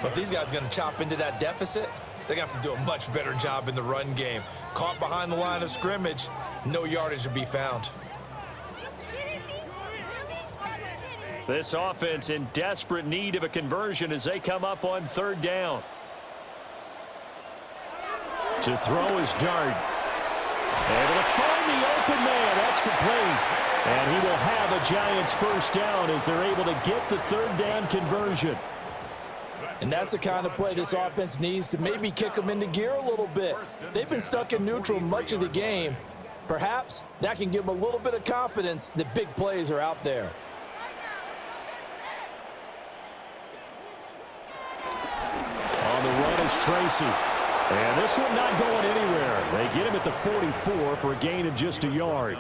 But if these guys are going to chop into that deficit, they're going to have to do a much better job in the run game. Caught behind the line of scrimmage, no yardage to be found. This offense in desperate need of a conversion as they come up on 3rd down. To throw is Dart. Able to find the open man. That's complete. And he will have a Giants 1st down as they're able to get the 3rd down conversion. And that's the kind of play this offense needs to maybe kick them into gear a little bit. They've been stuck in neutral much of the game. Perhaps that can give them a little bit of confidence that big plays are out there. On the run is Tracy. And this one not going anywhere. They get him at the 44 for a gain of just a yard.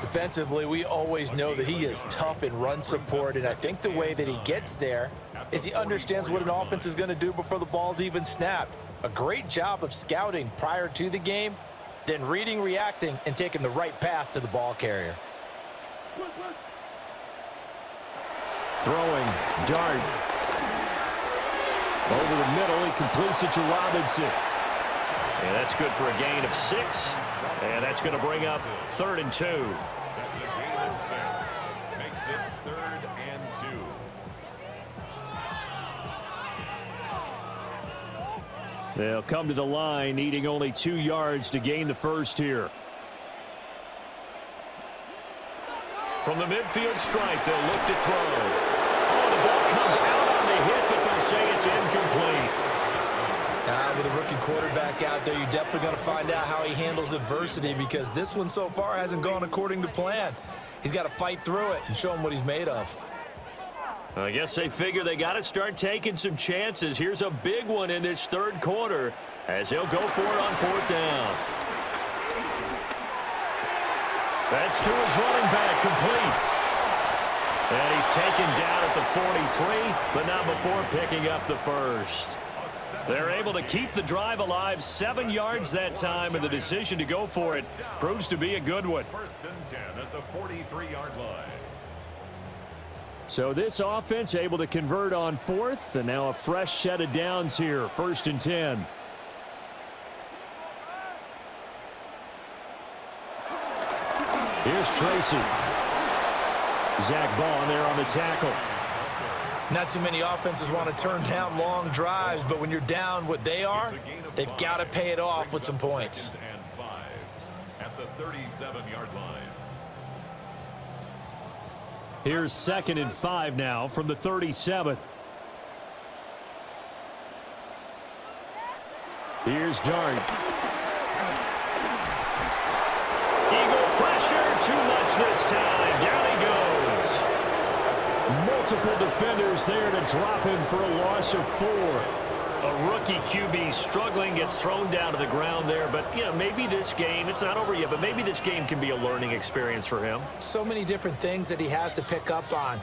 Defensively, we always know that he is tough in run support, and I think the way that he gets there is he understands what an offense is going to do before the ball's even snapped. A great job of scouting prior to the game, then reading, reacting, and taking the right path to the ball carrier. Throwing, Dart. Over the middle, he completes it to Robinson. And that's good for a gain of 6. And that's going to bring up 3rd and 2. That's a gain of 6. Makes it 3rd and 2. They'll come to the line, needing only 2 yards to gain the 1st here. From the midfield stripe, they'll look to throw. Oh, the ball comes out on the hit, but they'll say it's incomplete. With a rookie quarterback out there, you're definitely going to find out how he handles adversity, because this one so far hasn't gone according to plan. He's got to fight through it and show him what he's made of. I guess they figure they got to start taking some chances. Here's a big one in this third quarter as he'll go for it on fourth down. That's to his running back, complete. And he's taken down at the 43, but not before picking up the first. They're able to keep the drive alive, 7 yards that time, and the decision to go for it proves to be a good one. First and 10 at the 43-yard line. So this offense able to convert on fourth, and now a fresh set of downs here, first and 10. Here's Tracy. Zach Ball there on the tackle. Not too many offenses want to turn down long drives, but when you're down what they are, they've got to pay it off with some points. Second and 5 at the 37-yard line. Here's 2nd and 5 now from the 37. Here's Dart. Eagle pressure, too much this time. Down he goes. Multiple defenders there to drop him for a loss of 4. A rookie QB struggling, gets thrown down to the ground there. But, you know, maybe this game, it's not over yet, but maybe this game can be a learning experience for him. So many different things that he has to pick up on.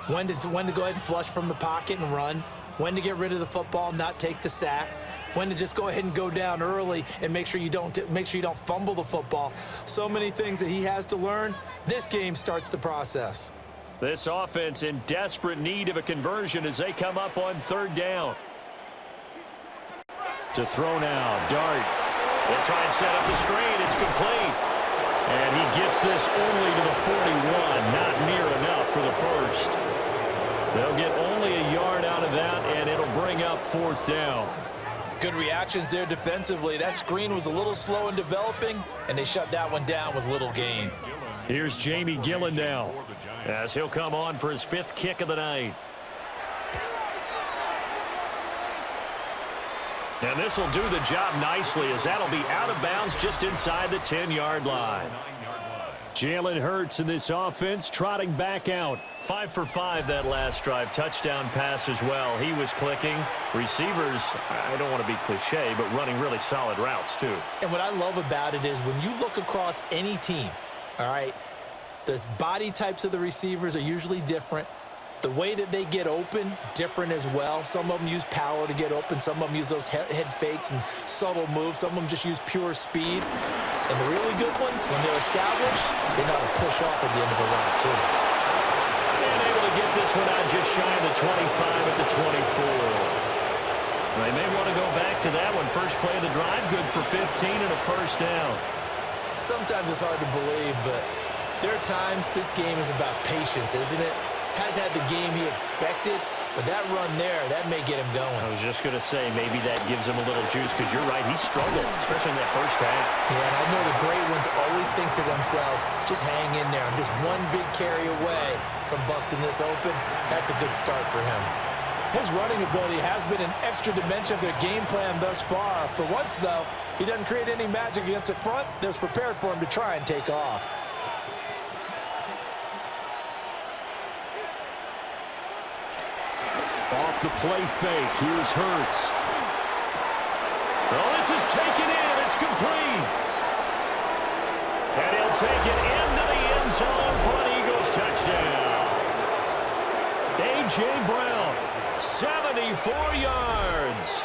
When to go ahead and flush from the pocket and run. When to get rid of the football, not take the sack. When to just go ahead and go down early and make sure you don't fumble the football. So many things that he has to learn. This game starts the process. This offense in desperate need of a conversion as they come up on third down. To throw now, Dart. They'll try and set up the screen. It's complete. And he gets this only to the 41. Not near enough for the first. They'll get only a yard out of that, and it'll bring up fourth down. Good reactions there defensively. That screen was a little slow in developing, and they shut that one down with little gain. Here's Jamie Gillen now as he'll come on for his 5th kick of the night. And this will do the job nicely as that'll be out of bounds just inside the 10-yard line. Jalen Hurts in this offense trotting back out. 5 for 5 that last drive. Touchdown pass as well. He was clicking. Receivers, I don't want to be cliche, but running really solid routes too. And what I love about it is when you look across any team, all right, the body types of the receivers are usually different. The way that they get open, different as well. Some of them use power to get open. Some of them use those head fakes and subtle moves. Some of them just use pure speed. And the really good ones, when they're established, they know how to push off at the end of the route, too. And able to get this one out just shy of the 25 at the 24. They may want to go back to that one. First play of the drive, good for 15 and a first down. Sometimes it's hard to believe, but there are times this game is about patience, isn't it? Has had the game he expected, but that run there, that may get him going. I was just going to say, maybe that gives him a little juice, because you're right, he struggled, especially in that first half. Yeah, and I know the great ones always think to themselves, just hang in there. I'm just one big carry away from busting this open. That's a good start for him. His running ability has been an extra dimension of their game plan thus far. For once, though, he doesn't create any magic against the front that's prepared for him to try and take off. Off the play fake. Here's Hurts. Oh, this is taken in. It's complete. And he'll take it into the end zone for an Eagles touchdown. A.J. Brown, 74 yards.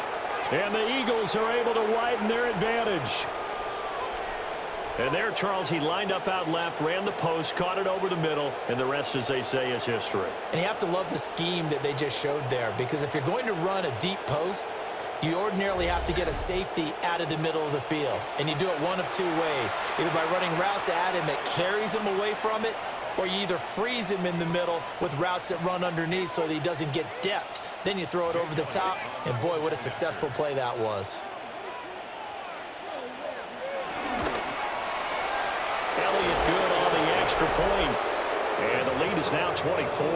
And the Eagles are able to widen their advantage. And there, Charles, he lined up out left, ran the post, caught it over the middle, and the rest, as they say, is history. And you have to love the scheme that they just showed there, because if you're going to run a deep post, you ordinarily have to get a safety out of the middle of the field. And you do it one of two ways, either by running routes at him that carries him away from it, or you either freeze him in the middle with routes that run underneath so that he doesn't get depth. Then you throw it over the top, and boy, what a successful play that was. Elliott good on the extra point. And the lead is now 24.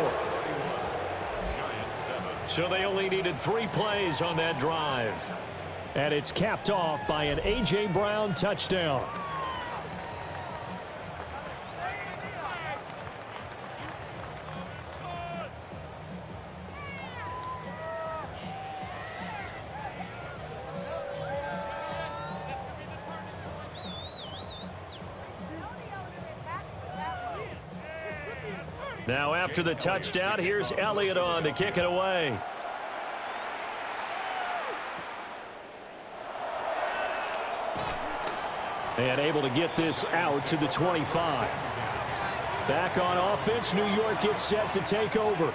Giants 7. So they only needed 3 plays on that drive. And it's capped off by an A.J. Brown touchdown. Now after the touchdown, here's Elliott on to kick it away. And able to get this out to the 25. Back on offense, New York gets set to take over.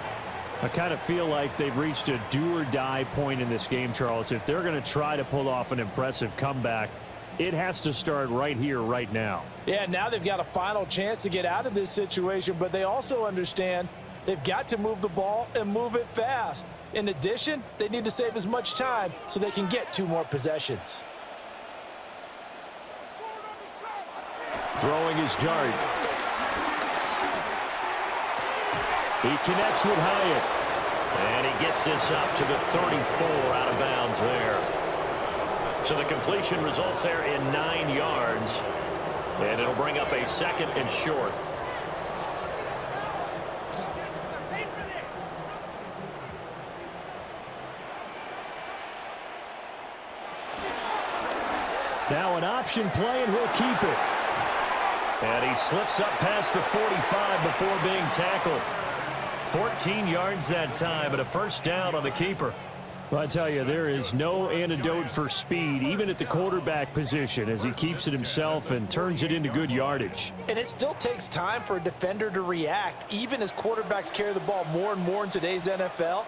I kind of feel like they've reached a do-or-die point in this game, Charles. If they're going to try to pull off an impressive comeback, it has to start right here, right now. Yeah, now they've got a final chance to get out of this situation, but they also understand they've got to move the ball and move it fast. In addition, they need to save as much time so they can get 2 more possessions. Throwing his dart. He connects with Hyatt. And he gets this up to the 34 out of bounds there. So the completion results there in 9 yards. And it'll bring up a 2nd and short. Now an option play, and he'll keep it. And he slips up past the 45 before being tackled. 14 yards that time, but a first down on the keeper. Well, I tell you, there is no antidote for speed, even at the quarterback position, as he keeps it himself and turns it into good yardage. And it still takes time for a defender to react. Even as quarterbacks carry the ball more and more in today's NFL,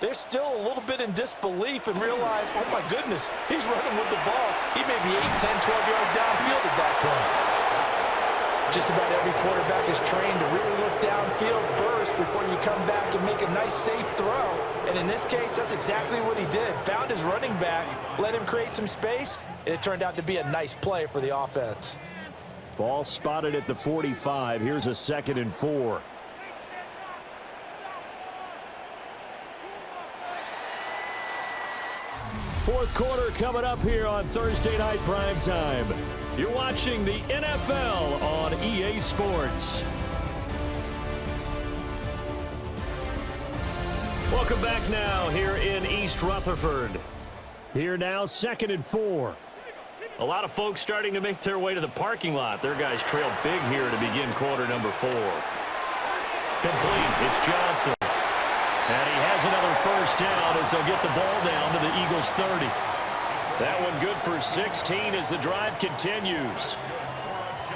they're still a little bit in disbelief and realize, oh my goodness, he's running with the ball. He may be 8, 10, 12 yards downfield at that point. Just about every quarterback is trained to really look downfield first before you come back and make a nice, safe throw. And in this case, that's exactly what he did. Found his running back, let him create some space, and it turned out to be a nice play for the offense. Ball spotted at the 45. Here's a 2nd and 4. Fourth quarter coming up here on Thursday Night Primetime. You're watching the NFL on EA Sports. Welcome back now here in East Rutherford. Here now, 2nd and 4. A lot of folks starting to make their way to the parking lot. Their guys trail big here to begin quarter number 4. Complete. It's Johnson. And he has another first down as they'll get the ball down to the Eagles' 30. That one good for 16 as the drive continues.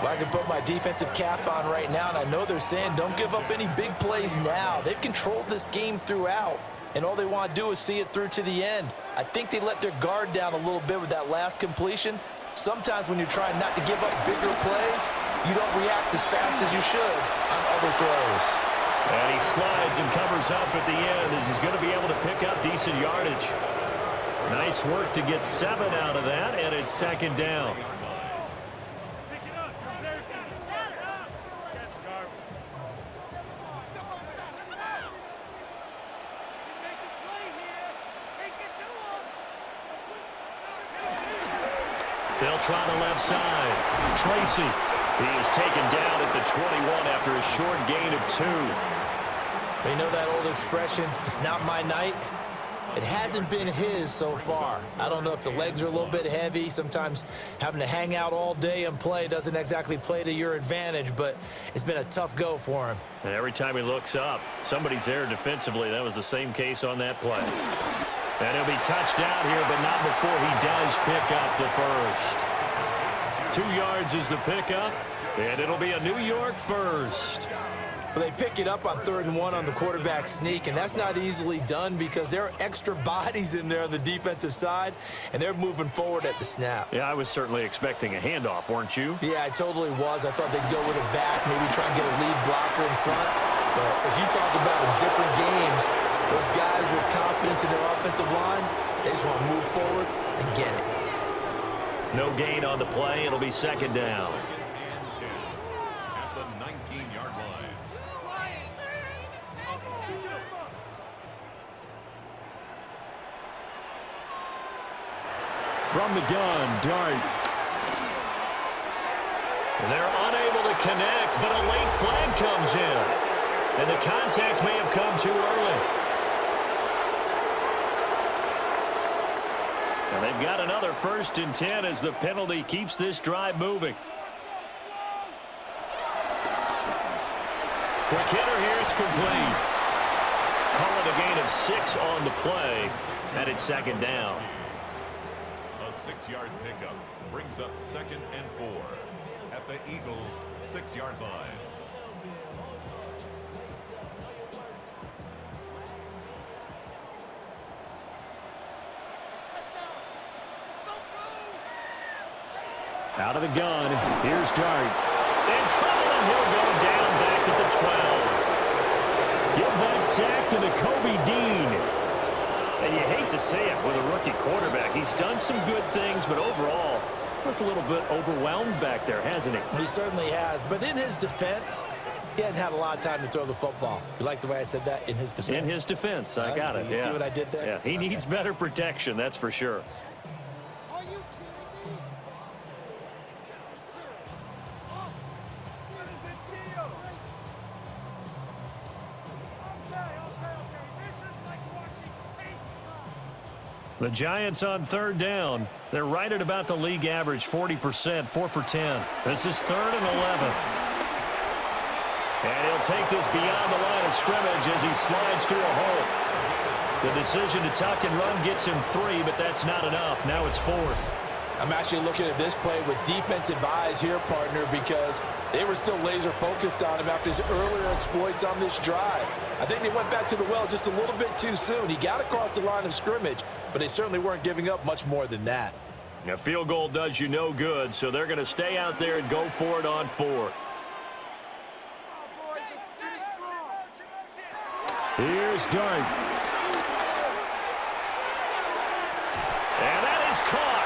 Well, I can put my defensive cap on right now, and I know they're saying don't give up any big plays now. They've controlled this game throughout, and all they want to do is see it through to the end. I think they let their guard down a little bit with that last completion. Sometimes when you're trying not to give up bigger plays, you don't react as fast as you should on other throws. And he slides and covers up at the end as he's going to be able to pick up decent yardage. Nice work to get 7 out of that, and it's 2nd down. They'll try the left side. Tracy. He is taken down at the 21 after a short gain of 2. You know that old expression, it's not my night? It hasn't been his so far. I don't know if the legs are a little bit heavy. Sometimes having to hang out all day and play doesn't exactly play to your advantage, but it's been a tough go for him. And every time he looks up, somebody's there defensively. That was the same case on that play. And he'll be touched out here, but not before he does pick up the first. 2 yards is the pickup, and it'll be a New York first. They pick it up on 3rd and 1 on the quarterback sneak, and that's not easily done because there are extra bodies in there on the defensive side, and they're moving forward at the snap. Yeah, I was certainly expecting a handoff, weren't you? Yeah, I totally was. I thought they'd go with it back, maybe try and get a lead blocker in front. But as you talk about in different games, those guys with confidence in their offensive line, they just want to move forward and get it. No gain on the play. It'll be 2nd down. At the 19-yard line. from the gun, Dart. They're unable to connect, but a late flag comes in. And the contact may have come too early. And they've got another 1st and 10 as the penalty keeps this drive moving. Quick hitter here, it's complete. Call it a gain of 6 on the play, and it's 2nd down. A 6-yard pickup brings up 2nd and 4 at the Eagles' 6-yard line. Out of the gun, here's Dart. In trouble, and he'll go down back at the 12. Give that sack to the Kobe Dean. And you hate to say it with a rookie quarterback. He's done some good things, but overall, looked a little bit overwhelmed back there, hasn't he? He certainly has, but in his defense, he hadn't had a lot of time to throw the football. You like the way I said that? In his defense? In his defense, I got it. You yeah. see what I did there? Yeah, he needs better protection, that's for sure. The Giants on 3rd down. They're right at about the league average, 40%, 4 for 10. This is 3rd and 11. And he'll take this beyond the line of scrimmage as he slides to a hole. The decision to tuck and run gets him 3, but that's not enough. Now it's 4th. I'm actually looking at this play with defensive eyes here, partner, because they were still laser focused on him after his earlier exploits on this drive. I think they went back to the well just a little bit too soon. He got across the line of scrimmage, but they certainly weren't giving up much more than that. A field goal does you no good, so they're going to stay out there and go for it on 4th. Here's Dart. And that is caught.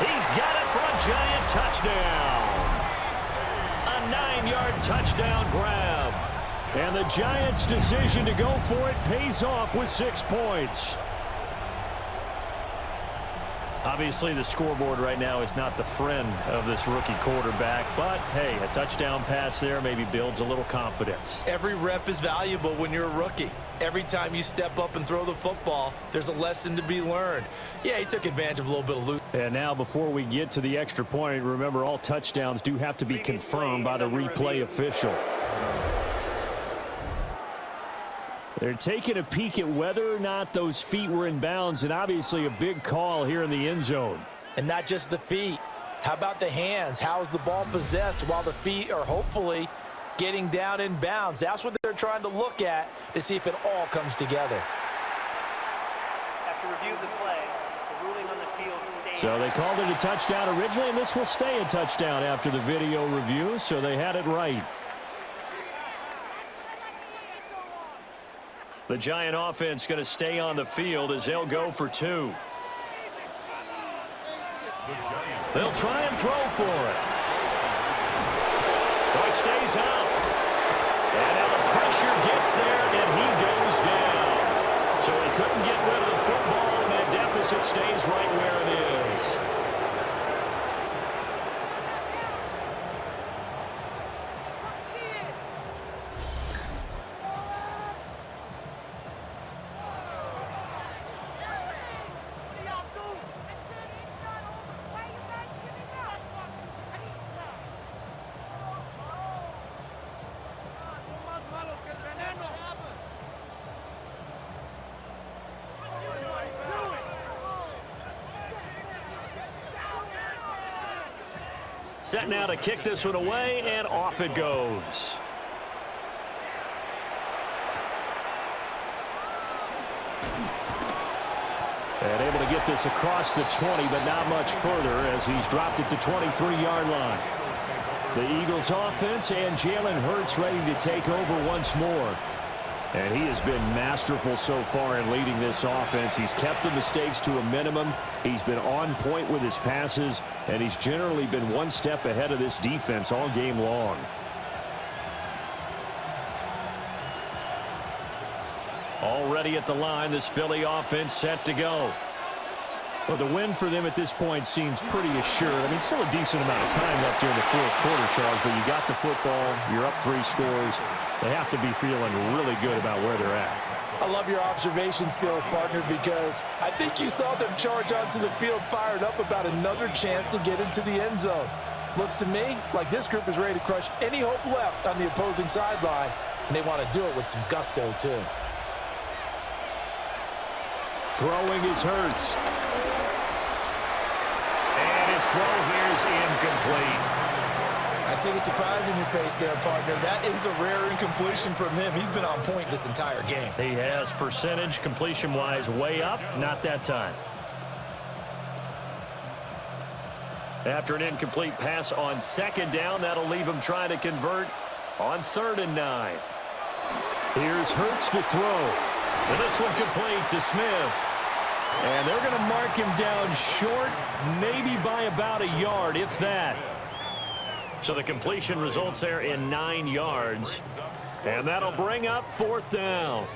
He's got it for a Giant touchdown. A 9-yard touchdown grab. And the Giants' decision to go for it pays off with 6 points. Obviously, the scoreboard right now is not the friend of this rookie quarterback, but, hey, a touchdown pass there maybe builds a little confidence. Every rep is valuable when you're a rookie. Every time you step up and throw the football, there's a lesson to be learned. Yeah, he took advantage of a little bit of loose. And now, before we get to the extra point, remember all touchdowns do have to be confirmed by the replay official. They're taking a peek at whether or not those feet were in bounds, and obviously a big call here in the end zone. And not just the feet. How about the hands? How is the ball possessed while the feet are hopefully getting down in bounds? That's what they're trying to look at to see if it all comes together. After review of the play, the ruling on the field stays. So they called it a touchdown originally, and this will stay a touchdown after the video review, so they had it right. The Giant offense going to stay on the field as they'll go for 2. They'll try and throw for it. Boy, stays up. And now the pressure gets there, and he goes down. So he couldn't get rid of the football, and that deficit stays right where it is. Set now to kick this one away, and off it goes. And able to get this across the 20, but not much further as he's dropped it to 23-yard line. The Eagles offense and Jalen Hurts ready to take over once more. And he has been masterful so far in leading this offense. He's kept the mistakes to a minimum. He's been on point with his passes, and he's generally been one step ahead of this defense all game long. Already at the line, this Philly offense set to go. Well, the win for them at this point seems pretty assured. I mean, still a decent amount of time left here in the fourth quarter, Charles, but you got the football, you're up 3 scores. They have to be feeling really good about where they're at. I love your observation skills, partner, because I think you saw them charge onto the field fired up about another chance to get into the end zone. Looks to me like this group is ready to crush any hope left on the opposing sideline, and they want to do it with some gusto, too. Throwing is Hurts. And his throw here is incomplete. I see the surprise in your face there, partner. That is a rare incompletion from him. He's been on point this entire game. He has percentage completion-wise way up, not that time. After an incomplete pass on 2nd down, that'll leave him trying to convert on 3rd and 9. Here's Hurts to throw. And this one complete to Smith. And they're going to mark him down short, maybe by about a yard, if that. So the completion results there in 9 yards. And that'll bring up 4th down.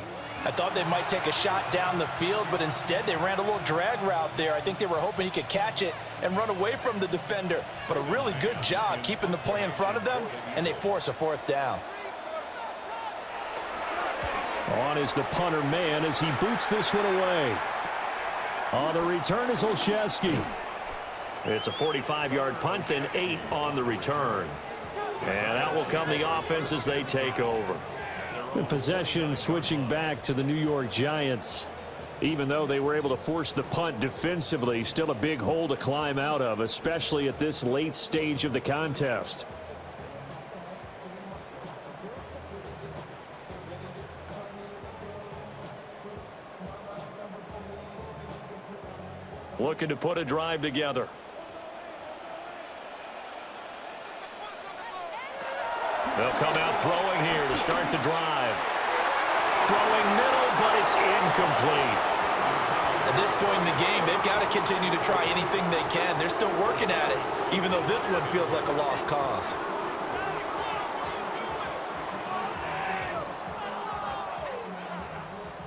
I thought they might take a shot down the field, but instead they ran a little drag route there. I think they were hoping he could catch it and run away from the defender. But a really good job keeping the play in front of them, and they force a 4th down. On is the punter man as he boots this one away. On the return is Olszewski. It's a 45-yard punt, then 8 on the return. And that will come the offense as they take over. The possession switching back to the New York Giants. Even though they were able to force the punt defensively, still a big hole to climb out of, especially at this late stage of the contest. Looking to put a drive together. They'll come out throwing here to start the drive. Throwing middle, but it's incomplete. At this point in the game, they've got to continue to try anything they can. They're still working at it, even though this one feels like a lost cause.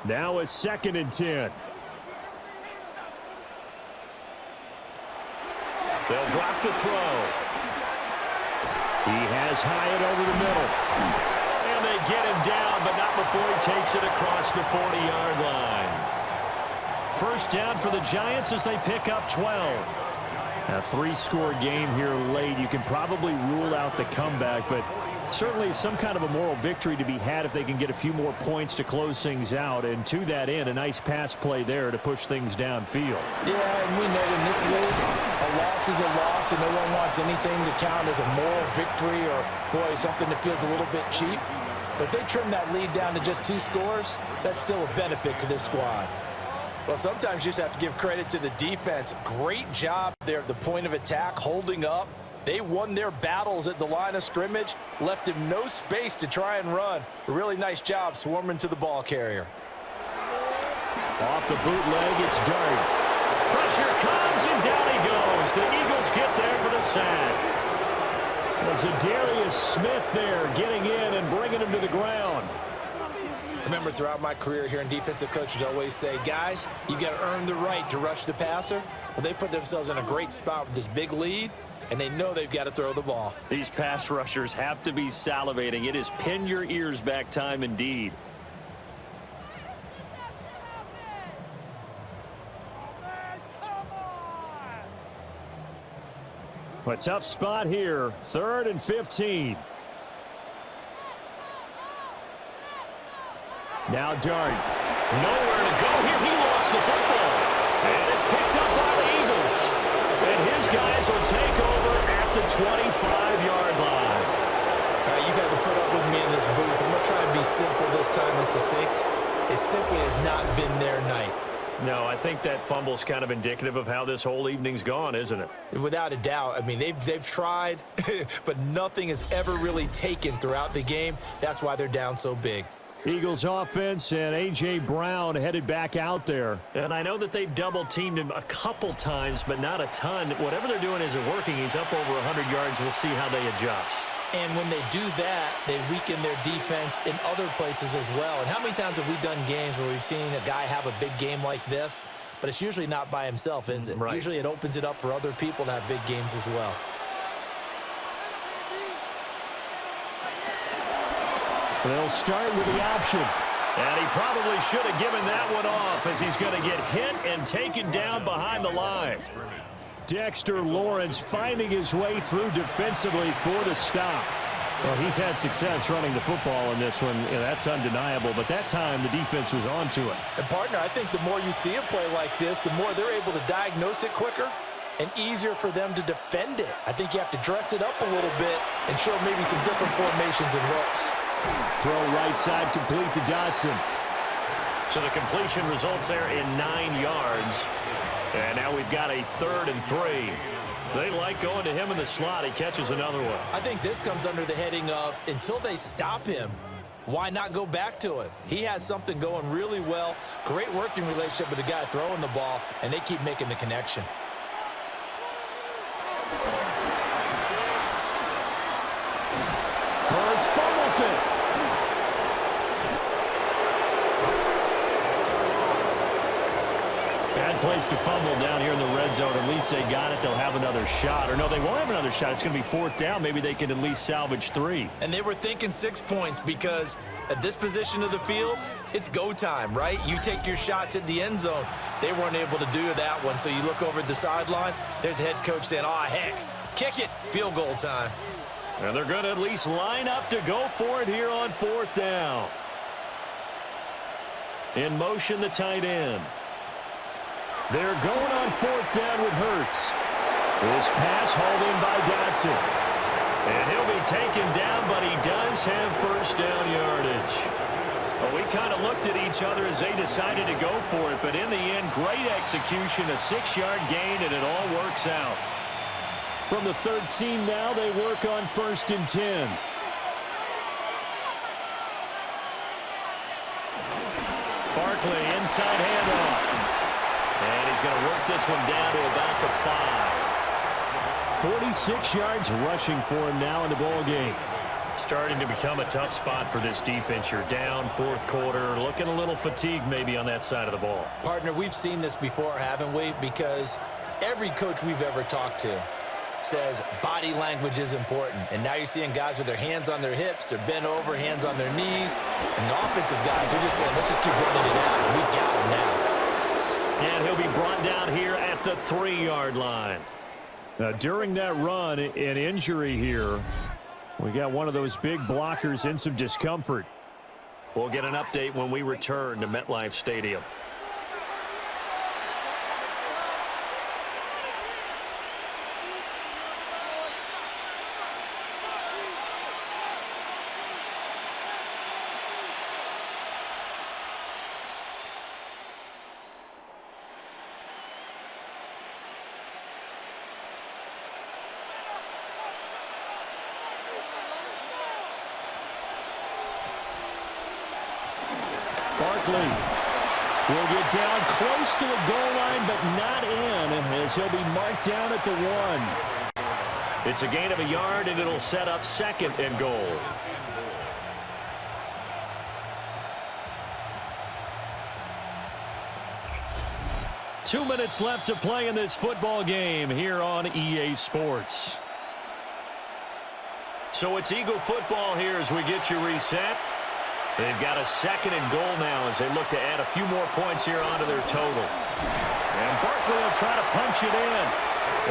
Now a 2nd and 10. They'll drop to throw. He has Hyatt over the middle. And they get him down, but not before he takes it across the 40-yard line. 1st down for the Giants as they pick up 12. A 3-score game here late. You can probably rule out the comeback, but certainly some kind of a moral victory to be had if they can get a few more points to close things out. And to that end, a nice pass play there to push things downfield. Yeah, and we know in this league, a loss is a loss, and no one wants anything to count as a moral victory or, boy, something that feels a little bit cheap. But if they trim that lead down to just 2 scores, that's still a benefit to this squad. Well, sometimes you just have to give credit to the defense. Great job there at the point of attack, holding up. They won their battles at the line of scrimmage, left him no space to try and run. A really nice job swarming to the ball carrier. Off the bootleg, it's Dart. Pressure comes, and down he goes. The Eagles get there for the sack. Was Zadarius Smith there getting in and bringing him to the ground. Remember, throughout my career here in defensive coaches always say, guys, you got to earn the right to rush the passer. Well, they put themselves in a great spot with this big lead, and they know they've got to throw the ball. These pass rushers have to be salivating. It is pin your ears back time indeed. A tough spot here. 3rd and 15. Now Dart. Nowhere to go here. He lost the football. And it's picked up by the Eagles. And his guys will take over at the 25-yard line. You got to put up with me in this booth. I'm going to try and be simple this time and succinct. It simply has not been their night. No, I think that fumble's kind of indicative of how this whole evening's gone, isn't it? Without a doubt. I mean, they've tried, but nothing has ever really taken throughout the game. That's why they're down so big. Eagles offense and A.J. Brown headed back out there. And I know that they've double-teamed him a couple times, but not a ton. Whatever they're doing isn't working. He's up over 100 yards. We'll see how they adjust. And when they do that, they weaken their defense in other places as well. And how many times have we done games where we've seen a guy have a big game like this, but it's usually not by himself, is it? Right. Usually it opens it up for other people to have big games as well. They'll start with the option. And he probably should have given that one off as he's going to get hit and taken down behind the line. Dexter Lawrence finding his way through defensively for the stop. Well, he's had success running the football in this one. That's undeniable, but that time the defense was onto it. And, partner, I think the more you see a play like this, the more they're able to diagnose it quicker and easier for them to defend it. I think you have to dress it up a little bit and show maybe some different formations and looks. Throw right side complete to Dotson. So the completion results there in 9 yards. And now we've got a 3rd and 3. They like going to him in the slot. He catches another one. I think this comes under the heading of until they stop him, why not go back to it? He has something going really well, great working relationship with the guy throwing the ball, and they keep making the connection. Hurts fumbles it. Bad place to fumble down here in the red zone. At least they got it. They'll have another shot. Or no, they won't have another shot. It's going to be 4th down. Maybe they can at least salvage 3. And they were thinking 6 points because at this position of the field, it's go time, right? You take your shots at the end zone. They weren't able to do that one. So you look over at the sideline, there's the head coach saying, oh, heck, kick it, field goal time. And they're going to at least line up to go for it here on 4th down. In motion, the tight end. They're going on 4th down with Hurts. This pass hauled in by Dotson. And he'll be taken down, but he does have 1st down yardage. Well, we kind of looked at each other as they decided to go for it, but in the end, great execution, a 6-yard gain, and it all works out. From the 13 now, they work on 1st and 10. Barkley, inside handoff. And he's going to work this one down to about the 5. 46 yards rushing for him now in the ball game. Starting to become a tough spot for this defense. You're down 4th quarter, looking a little fatigued maybe on that side of the ball. Partner, we've seen this before, haven't we? Because every coach we've ever talked to says body language is important. And now you're seeing guys with their hands on their hips, they're bent over, hands on their knees. And the offensive guys are just saying, let's just keep running it out. We've got them now. And he'll be brought down here at the 3-yard line. Now, during that run, an injury here. We got one of those big blockers in some discomfort. We'll get an update when we return to MetLife Stadium. Barkley will get down close to the goal line, but not in, as he'll be marked down at the 1. It's a gain of a yard, and it'll set up 2nd and goal. Two minutes left to play in this football game here on EA Sports. So it's Eagle football here as we get you reset. They've got a 2nd and goal now as they look to add a few more points here onto their total. And Barkley will try to punch it in.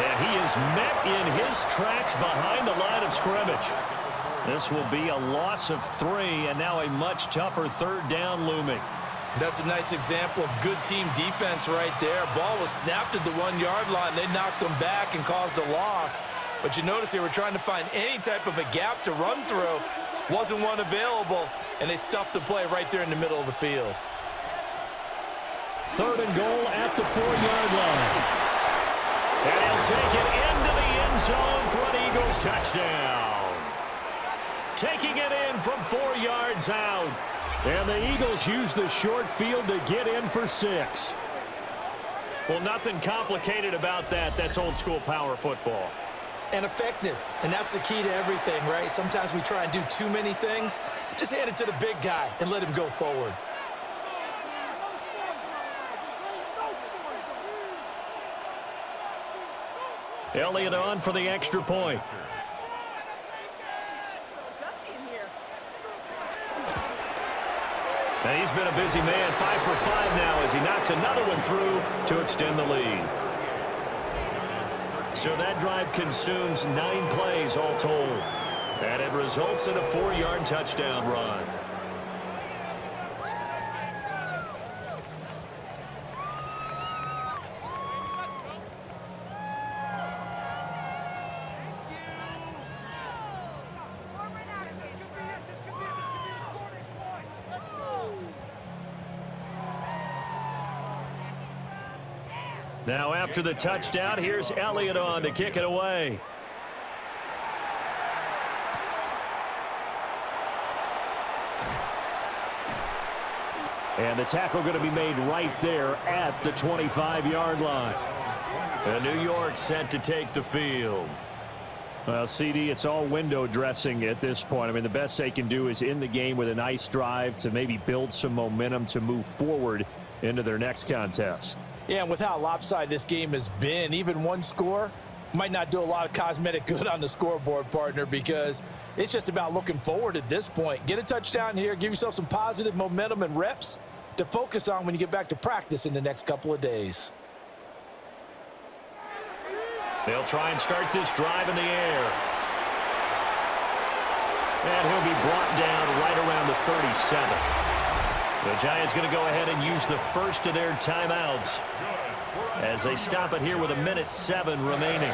And he is met in his tracks behind the line of scrimmage. This will be a loss of 3, and now a much tougher 3rd down looming. That's a nice example of good team defense right there. Ball was snapped at the 1-yard line. They knocked them back and caused a loss. But you notice they were trying to find any type of a gap to run through. Wasn't one available, and they stuffed the play right there in the middle of the field. 3rd and goal at the 4-yard line. And he'll take it into the end zone for an Eagles touchdown. Taking it in from 4 yards out. And the Eagles use the short field to get in for 6. Well, nothing complicated about that. That's old school power football. And effective. And that's the key to everything, right? Sometimes we try and do too many things. Just hand it to the big guy and let him go forward. Elliott on for the extra point. And he's been a busy man, 5 for 5 now as he knocks another one through to extend the lead. So that drive consumes 9 plays all told. And it results in a 4-yard touchdown run. Now after the touchdown, here's Elliott on to kick it away. And the tackle going to be made right there at the 25-yard line. And New York set to take the field. Well, CD, it's all window dressing at this point. I mean, the best they can do is in the game with a nice drive to maybe build some momentum to move forward into their next contest. Yeah, and with how lopsided this game has been, even one score might not do a lot of cosmetic good on the scoreboard, partner, because it's just about looking forward at this point. Get a touchdown here, give yourself some positive momentum and reps to focus on when you get back to practice in the next couple of days. They'll try and start this drive in the air. And he'll be brought down right around the 37. The Giants going to go ahead and use the first of their timeouts as they stop it here with 1:07 remaining.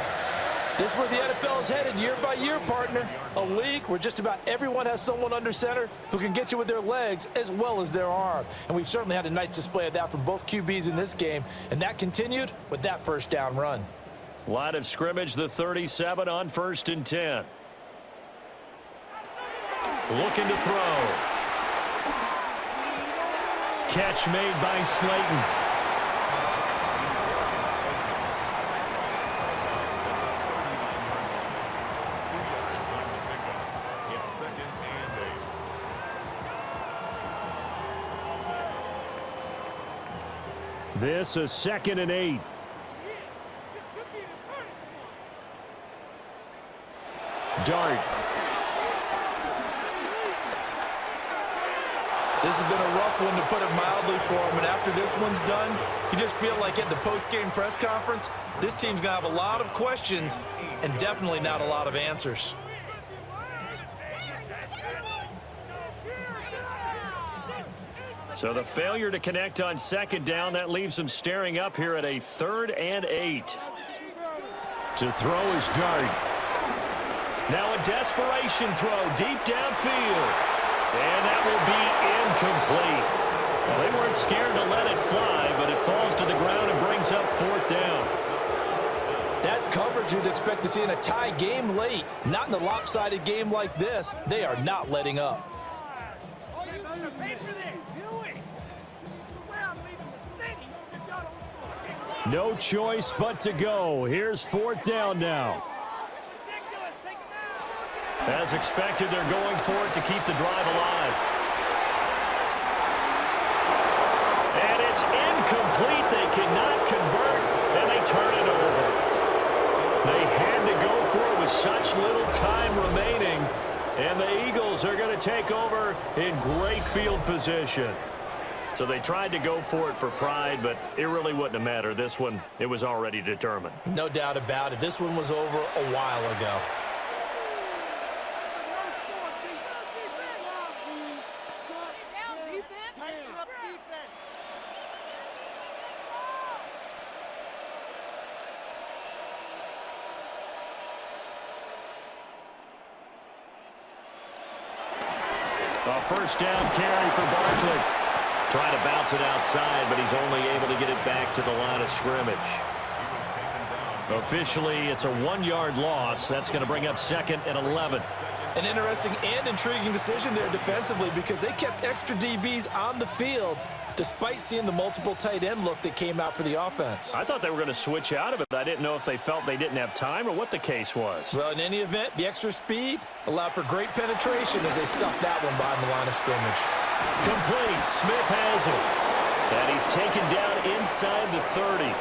This is where the NFL is headed year by year, partner. A league where just about everyone has someone under center who can get you with their legs as well as their arm. And we've certainly had a nice display of that from both QBs in this game, and that continued with that first down run. Line of scrimmage, the 37 on 1st and 10. Looking to throw. Catch made by Slayton. This is 2nd and 8. Dart. This has been a rough one, to put it mildly, for him. And after this one's done, you just feel like at the post-game press conference, this team's going to have a lot of questions and definitely not a lot of answers. So the failure to connect on 2nd down, that leaves them staring up here at a 3rd and 8. To throw is Dart. Now a desperation throw deep downfield. And that will be incomplete. Well, they weren't scared to let it fly, but it falls to the ground and brings up 4th down. That's coverage you'd expect to see in a tie game late. Not in a lopsided game like this. They are not letting up. No choice but to go. Here's 4th down now. As expected, they're going for it to keep the drive alive. And it's incomplete. They cannot convert, and they turn it over. They had to go for it with such little time remaining, and the Eagles are going to take over in great field position. So they tried to go for it for pride, but it really wouldn't have mattered. This one, it was already determined. No doubt about it. This one was over a while ago. A first down carry for Barkley. Trying to bounce it outside, but he's only able to get it back to the line of scrimmage. Officially, it's a 1-yard loss. That's going to bring up 2nd and 11. An interesting and intriguing decision there defensively, because they kept extra DBs on the field despite seeing the multiple tight end look that came out for the offense. I thought they were going to switch out of it. I didn't know if they felt they didn't have time or what the case was. Well, in any event, the extra speed allowed for great penetration as they stuffed that one behind the line of scrimmage. Complete. Smith has it. And he's taken down inside the 30.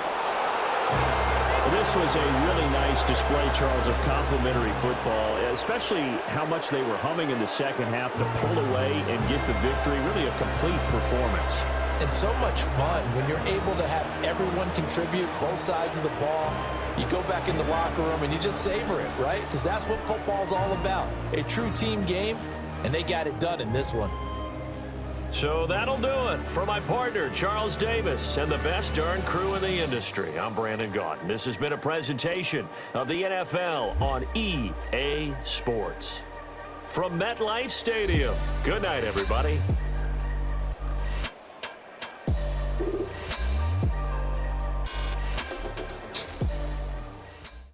This was a really nice display, Charles, of complimentary football, especially how much they were humming in the second half to pull away and get the victory. Really a complete performance. And so much fun when you're able to have everyone contribute, both sides of the ball. You go back in the locker room and you just savor it, right? Because that's what football's all about. A true team game, and they got it done in this one. So that'll do it for my partner, Charles Davis, and the best darn crew in the industry. I'm Brandon Gaudin. This has been a presentation of the NFL on EA Sports. From MetLife Stadium, good night, everybody.